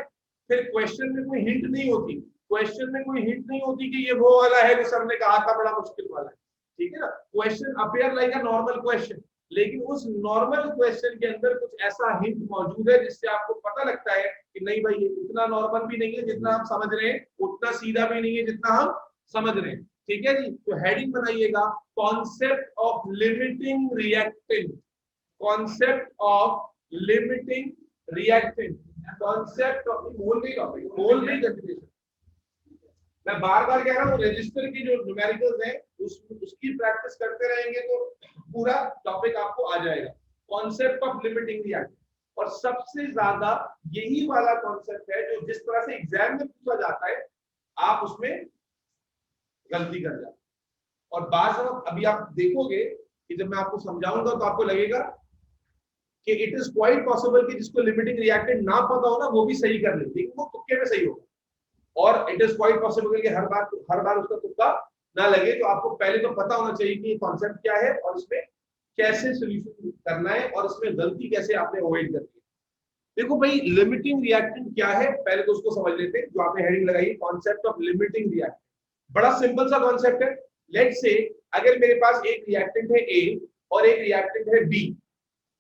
फिर क्वेश्चन में कोई हिंट नहीं होती, क्वेश्चन में कोई हिंट नहीं होती कि ये वो वाला है जो सर ने कहा था बड़ा मुश्किल वाला है, ठीक है ना। Question appear like a normal question, लेकिन उस नॉर्मल क्वेश्चन के अंदर कुछ ऐसा हिंट मौजूद है जिससे आपको पता लगता है कि नहीं भाई ये इतना नॉर्मल भी नहीं है जितना हम समझ रहे हैं, उतना सीधा भी नहीं है जितना हम समझ रहे हैं, ठीक है जी। तो हेडिंग बनाइएगा concept of limiting reactant, concept of limiting reactant, concept of mole conjugation. मैं बार बार कह रहा हूँ रजिस्टर की जो न्यूमेरिकल्स हैं उसकी प्रैक्टिस करते रहेंगे तो पूरा टॉपिक आपको आ जाएगा। कॉन्सेप्ट ऑफ लिमिटिंग रिएक्टेंट, और सबसे ज्यादा यही वाला कॉन्सेप्ट है जो जिस तरह से एग्जाम में पूछा जाता है आप उसमें गलती कर जाते। और बात अभी आप देखोगे कि जब मैं आपको समझाऊंगा तो आपको लगेगा कि इट इज क्वाइट पॉसिबल कि जिसको लिमिटिंग रिएक्टेंट ना पता हो ना वो भी सही कर ले, लेकिन वो तुक्के में सही होगा। और इट इज क्वाइट पॉसिबल कि हर बार उसका तुक्का ना लगे। तो आपको पहले तो पता होना चाहिए कि कॉन्सेप्ट क्या है और इसमें कैसे सॉल्यूशन करना है और इसमें गलती कैसे आपने अवॉइड करनी है। देखो भाई लिमिटिंग रिएक्टेंट क्या है, पहले तो उसको समझ लेते हैं। जो आपने हेडिंग लगाई कॉन्सेप्ट ऑफ लिमिटिंग रिएक्टेंट, बड़ा सिंपल सा कॉन्सेप्ट है। लेट्स से अगर मेरे पास एक रिएक्टेंट है ए और एक रिएक्टेंट है बी,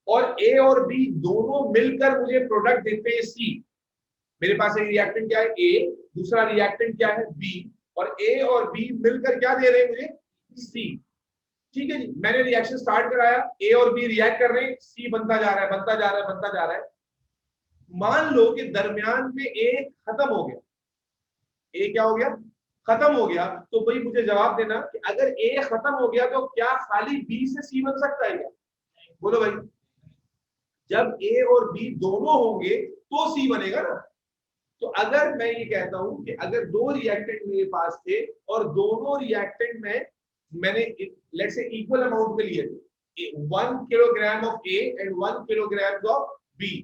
और ए और बी दोनों मिलकर मुझे प्रोडक्ट देते हैं सी। मेरे पास एक रिएक्टेंट क्या है ए, दूसरा रिएक्टेंट क्या है बी, और ए और बी मिलकर क्या दे रहे हैं मुझे सी, ठीक है जी। मैंने रिएक्शन स्टार्ट कराया, ए और बी रिएक्ट कर रहे हैं, सी बनता जा रहा है बनता जा रहा है बनता जा रहा है। मान लो कि दरमियान में ए खत्म हो गया, ए क्या हो गया खत्म हो गया। तो भाई मुझे जवाब देना कि अगर ए खत्म हो गया तो क्या खाली बी से सी बन सकता है क्या? बोलो भाई, जब ए और बी दोनों होंगे तो सी बनेगा ना। तो अगर मैं ये कहता हूं कि अगर दो रिएक्टेंट मेरे पास थे और दोनों रिएक्टेंट में मैंने लेट्स से इक्वल अमाउंट में लिए थे, 1 kilogram of A and 1 kilogram of B,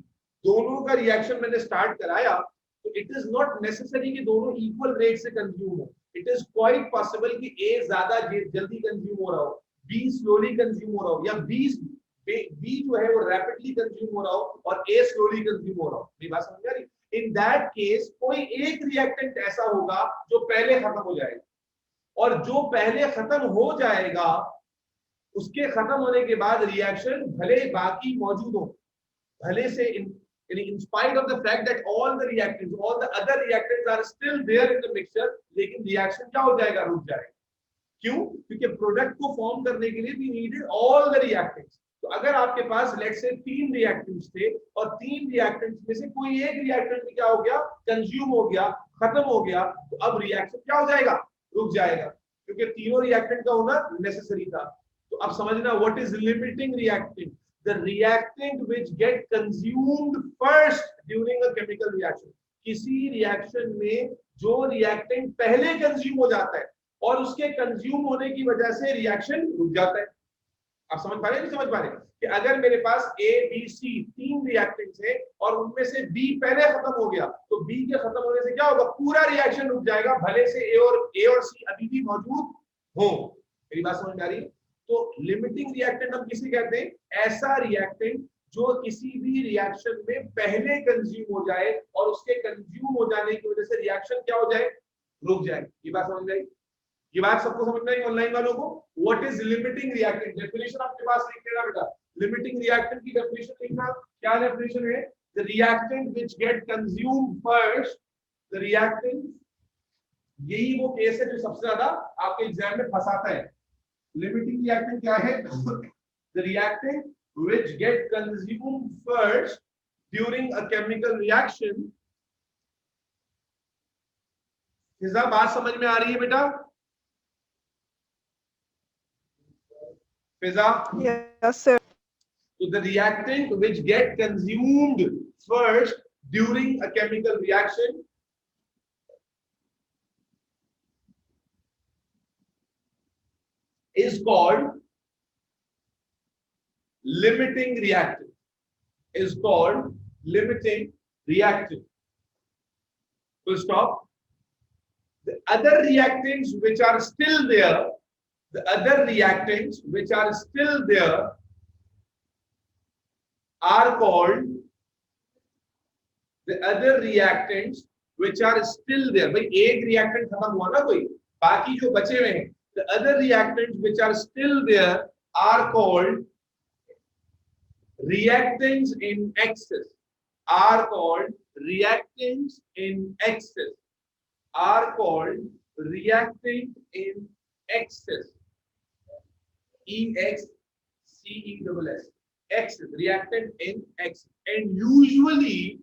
दोनों का रिएक्शन मैंने स्टार्ट कराया, तो इट इज नॉट नेसेसरी कि दोनों इक्वल रेट से कंज्यूम हो। इट इज क्वाइट पॉसिबल कि ए ज्यादा जल्दी कंज्यूम हो रहा हो, बी स्लोली कंज्यूम हो रहा हो, या बी जो है वो रैपिडली कंज्यूम हो रहा हो और ए स्लोली कंज्यूम हो रहा हो। मेरी बात समझ आ रही? इन दैट केस कोई एक रिएक्टेंट ऐसा होगा जो पहले खत्म हो जाएगा, और जो पहले खत्म हो जाएगा उसके खत्म होने के बाद रिएक्शन भले बाकी मौजूद हो, भले से in spite of the fact that all the reactants, all the other reactants are still there in the mixture, लेकिन रिएक्शन क्या हो जाएगा, रुक जाएगा। क्यों? क्योंकि प्रोडक्ट को फॉर्म करने के लिए we needed all the reactants। तो अगर आपके पास लेट्स से 3 रिएक्टेंट्स थे और 3 रिएक्टेंट्स में से कोई एक रिएक्टेंट क्या हो गया, कंज्यूम हो गया, खत्म हो गया, तो अब रिएक्शन क्या हो जाएगा, रुक जाएगा, क्योंकि तीनों रिएक्टेंट का होना नेसेसरी था। तो अब समझना what is limiting reactant, the reactant which get consumed first during a chemical reaction। किसी रिएक्शन में जो रिएक्टेंट पहले कंज्यूम हो जाता है और उसके कंज्यूम होने की वजह से रिएक्शन रुक जाता है। आप समझ पा रहे हैं नहीं समझ पा रहे कि अगर मेरे पास ए बी सी 3 रिएक्टेंट्स हैं और उनमें से बी पहले खत्म हो गया, तो बी के खत्म होने से क्या होगा, पूरा रिएक्शन रुक जाएगा, भले से ए और सी अभी भी मौजूद हो। मेरी बात समझ में आ रही है? तो लिमिटिंग रिएक्टेंट हम किसे कहते हैं, ऐसा रिएक्टेंट जो किसी भी रिएक्शन में पहले कंज्यूम हो जाए और उसके कंज्यूम हो जाने की वजह से रिएक्शन क्या हो जाए, रुक जाए। ये बात समझ में आई? ये बात सबको समझ में आई ऑनलाइन वालों को? What is limiting reactant, definition आपके पास लिख लेना बेटा। लिमिटिंग रिएक्टेंट की डेफिनेशन लिखना, क्या डेफिनेशन है, the reactant which get consumed first, the reactant, यही वो केस है जो सबसे ज्यादा आपके एग्जाम में फंसाता है। लिमिटिंग रिएक्टेंट क्या है, the reactant which get consumed first during a chemical reaction। बात समझ में आ रही है बेटा? Fiza? Yes, sir. So the reactant which get consumed first during a chemical reaction is called limiting reactant. Is called limiting reactant. Full stop. The other reactants which are still there, are called भाई एक reactant खत्म हुआ ना कोई, बाकी जो बचे हुए हैं, the other reactants which are still there are called reactants in excess. Are called reactants in excess. Are called reactant in excess. EXCESS. Excess, reactant in excess. And usually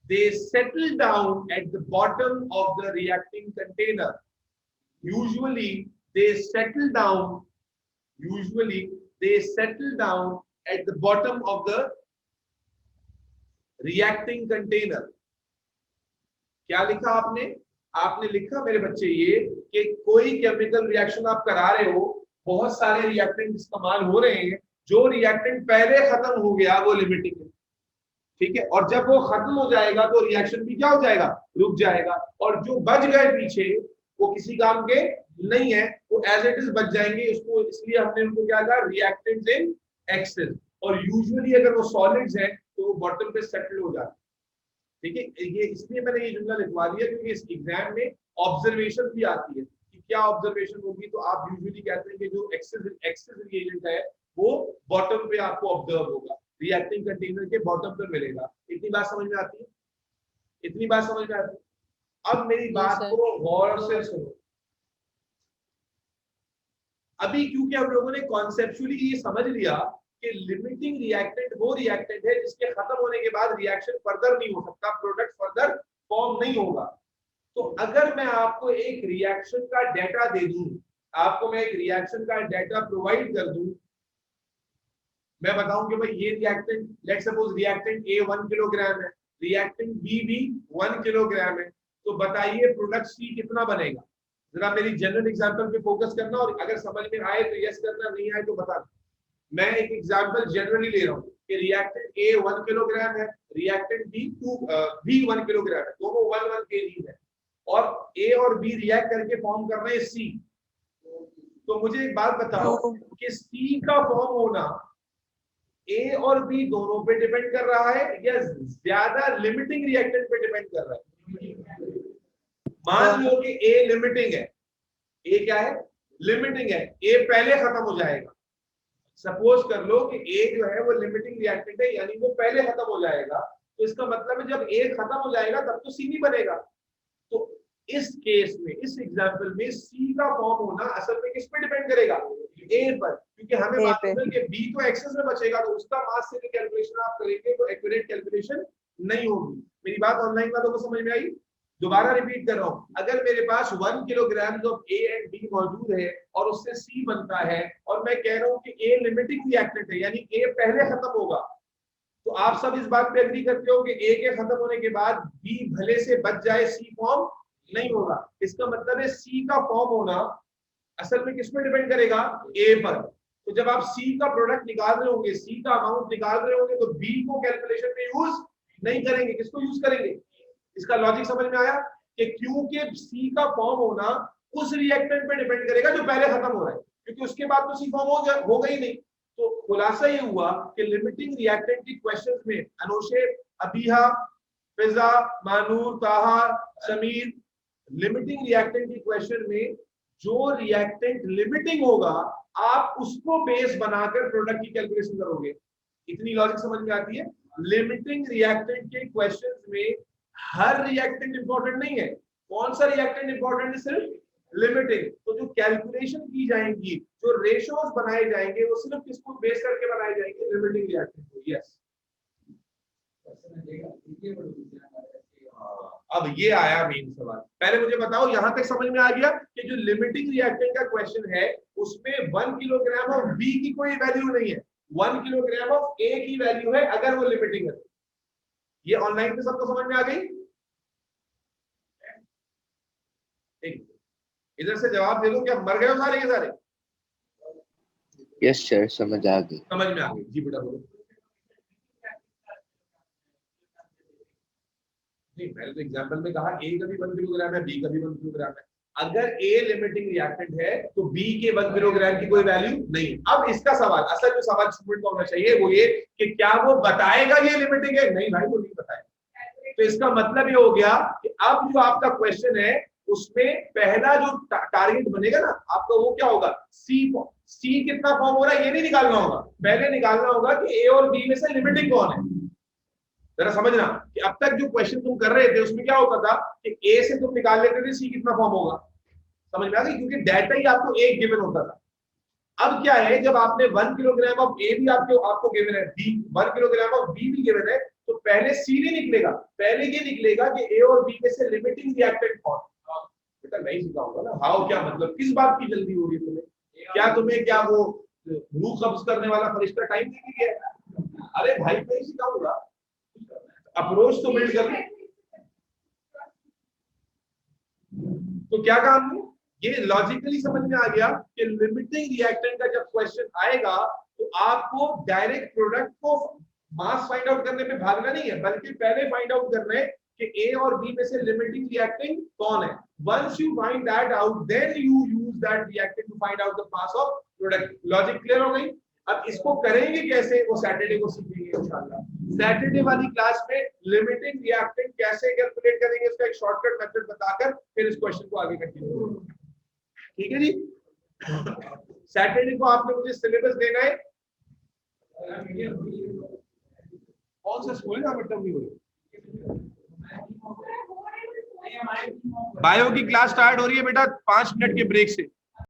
they settle down at the bottom of the reacting container. Usually they settle down at the bottom of the reacting container. क्या लिखा आपने? आपने लिखा मेरे बच्चे ये कि कोई केमिकल रिएक्शन आप करा रहे हो, बहुत सारे रिएक्टेंट इस्तेमाल हो रहे हैं, जो रिएक्टेंट पहले खत्म हो गया वो लिमिटिंग है, ठीक है, और जब वो खत्म हो जाएगा तो रिएक्शन भी क्या हो जाएगा, रुक जाएगा, और जो बच गए पीछे वो किसी काम के नहीं है, वो एज इट इज बच जाएंगे, उसको इसलिए हमने उनको क्या कहा, रिएक्टेंट्स इन एक्सेस। और यूजुअली अगर वो सॉलिड्स हैं तो वो बॉटम पे सेटल हो जाते हैं, ठीक है। ये इसलिए मैंने ये जुमला लिखवा दिया क्योंकि इस एग्जाम में ऑब्जर्वेशन भी आती है कि क्या ऑब्जर्वेशन होगी, तो आप यूजुअली कहते हैं कि जो एक्सेस रिएजेंट है वो बॉटम पे आपको ऑब्जर्व होगा, रिएक्टिंग कंटेनर के बॉटम पे मिलेगा। इतनी बात समझ में आती है? इतनी बात समझ में आती है? अब मेरी बात को गौर से सुनो। अभी क्योंकि हम लोगों ने कॉन्सेप्चुअली ये समझ लिया कि लिमिटिंग रिएक्टेंट वो रिएक्टेंट है जिसके खत्म होने के बाद रिएक्शन फर्दर नहीं हो सकता, प्रोडक्ट फर्दर फॉर्म नहीं होगा। तो अगर मैं आपको एक रिएक्शन का डेटा दे दूं, आपको मैं एक रिएक्शन का डेटा प्रोवाइड कर दूं, मैं बताऊं कि भाई ये reactant, let's suppose reactant A 1 kilogram है, रिएक्टेंट बी भी 1 किलोग्राम है, तो बताइए प्रोडक्ट सी कितना बनेगा। जरा मेरी जनरल एग्जांपल पे फोकस करना, और अगर समझ में आए तो यस करना, नहीं आए तो बताना। मैं एक एग्जांपल जनरली ले रहा हूं कि रिएक्टेंट ए 1 किलोग्राम है, रिएक्टेंट बी 1 किलोग्राम है, दोनों 1 केजी है, और ए और बी रिएक्ट करके फॉर्म कर रहे हैं सी। तो मुझे एक बात बताओ कि सी का फॉर्म होना ए और बी दोनों पे डिपेंड कर रहा है या ज्यादा लिमिटिंग रिएक्टेंट पे डिपेंड कर रहा है? मान लो कि ए लिमिटिंग है, ए क्या है, लिमिटिंग है, ए पहले खत्म हो जाएगा। सपोज कर लो कि ए जो है वो लिमिटिंग रिएक्टेंट है, यानी वो पहले खत्म हो जाएगा, तो इसका मतलब है जब ए खत्म हो जाएगा तब तो सी नहीं बनेगा। तो इस केस में, इस एग्जांपल में सी का फॉर्म होना असल में किस पे डिपेंड करेगा, ए पर, क्योंकि हमें मालूम है कि बी तो एक्सेस में बचेगा, तो उसका मास से कैलकुलेशन आप करेंगे तो एक्यूरेट कैलकुलेशन नहीं होगी। मेरी बात ऑनलाइन वालों को समझ में आई? दोबारा रिपीट कर रहा हूं, अगर मेरे पास 1 kilogram of A and B मौजूद है और उससे सी बनता है, और मैं कह रहा हूं कि ए लिमिटिंग रिएक्टेंट है, यानी ए पहले खत्म होगा, तो आप सब इस बात पे एग्री करते हो कि ए के खत्म होने के बाद बी भले से बच जाए, सी फॉर्म नहीं होगा। इसका मतलब है सी का फॉर्म होना असल में किस पे डिपेंड करेगा, ए पर। तो जब आप सी का प्रोडक्ट निकाल रहे होंगे, सी का अमाउंट निकाल रहे होंगे, तो बी को कैलकुलेशन में यूज नहीं करेंगे, किसको यूज करेंगे? इसका लॉजिक समझ में आया कि क्योंकि सी का फॉर्म होना उस रिएक्टेंट पे डिपेंड करेगा जो पहले खत्म हो रहा है, क्योंकि उसके बाद तो सी फॉर्म हो गई नहीं। तो खुलासा ये हुआ कि लिमिटिंग रिएक्टेंट की क्वेश्चंस में अनोशे, अबीहा, फिजा, मानूर, ताहा, समीर, लिमिटिंग रिएक्टेंट की क्वेश्चन में जो रिएक्टेंट लिमिटिंग होगा आप उसको बेस बनाकर प्रोडक्ट की कैलकुलेशन करोगे। इतनी लॉजिक समझ में आती है? लिमिटिंग रिएक्टेंट के क्वेश्चंस में हर रिएक्टेंट इंपॉर्टेंट नहीं है। कौन सा रिएक्टेंट इंपॉर्टेंट है? सिर्फ लिमिटिंग। तो जो कैलकुलेशन की जाएंगी, जो रेशियोज बनाए जाएंगे, वो सिर्फ किसको बेस करके बनाए जाएंगे? लिमिटिंग रिएक्टेंट को। यस, अब ये आया मेन सवाल। पहले मुझे बताओ यहां तक समझ में आ गया कि जो लिमिटिंग रिएक्टेंट का क्वेश्चन है उसमें 1 किलोग्राम ऑफ बी की कोई वैल्यू नहीं है, 1 किलोग्राम ऑफ ए की वैल्यू है अगर वो लिमिटिंग है। ये ऑनलाइन पे सबको समझ में आ गई? इधर से जवाब दे दो, क्या मर गए हो सारे के सारे? यस सर, समझ आ गई। समझ में आ गई जी बेटा, बोलो। नहीं, मैंने तो एग्जांपल में कहा ए का भी 1 किलोग्राम है, बी का भी 1 किलोग्राम है। अगर ए लिमिटिंग रिएक्टेंट है तो बी के 1 किलोग्राम की कोई वैल्यू नहीं। अब इसका सवाल, असल जो सवाल स्टूडेंट को होना चाहिए वो ये कि क्या वो बताएगा ये लिमिटिंग है? नहीं भाई, वो नहीं बताएगा। तो इसका मतलब ये हो गया कि अब जो आपका क्वेश्चन है उसमें पहला जो टारगेट बनेगा ना आपका, वो क्या होगा? सी कितना फॉर्म हो रहा है ये नहीं निकालना होगा, पहले निकालना होगा कि ए और बी में से लिमिटिंग कौन है। जरा समझना कि अब तक जो क्वेश्चन तुम कर रहे थे उसमें क्या होता था कि ए से तुम निकाल लेते थे सी कितना फॉर्म होगा। समझ में आ गई? क्योंकि डाटा ही आपको एक गिवन होता था। अब क्या है, जब आपने 1 किलोग्राम ऑफ ए भी आपको गिवन है, बी 1 किलोग्राम ऑफ बी भी गिवन है, तो पहले सी नहीं निकलेगा, पहले ये निकलेगा कि ए और बी में से लिमिटिंग रिएक्टेंट कौन। बेटा नहीं सिखाऊंगा ना, हाउ क्या मतलब, किस बात की जल्दी हो रही है तुम्हें? क्या तुम्हें क्या वो रूह कब्ज करने वाला फरिश्ता टाइम दे दिया? अरे भाई नहीं सिखाऊंगा, अप्रोच तो बिल्ड कर। तो क्या काम है, ये लॉजिकली समझ में आ गया कि लिमिटिंग रिएक्टेंट का जब क्वेश्चन आएगा तो आपको डायरेक्ट प्रोडक्ट को मास फाइंड आउट करने में भागना नहीं है, बल्कि पहले फाइंड आउट करना है कि ए और बी में से लिमिटिंग रिएक्टेंट कौन है। Once you find that out then you use that reactant to find out the mass of product. Logic clear हो गई? अब इसको करेंगे कैसे वो सैटरडे को सीखेंगे इंशाल्लाह। सैटरडे वाली क्लास में लिमिटिंग रिएक्टेंट कैसे कैलकुलेट करेंगे इसका एक शॉर्टकट मेथड बताकर फिर इस क्वेश्चन को आगे कंटिन्यू करेंगे। ठीक है जी? सैटरडे को आपने मुझे सिलेबस देना है। कौन सा स्कूल है मतलब नहीं हो रही? बायो की क्लास स्टार्ट हो रही है बेटा 5 मिनट के ब्रेक से।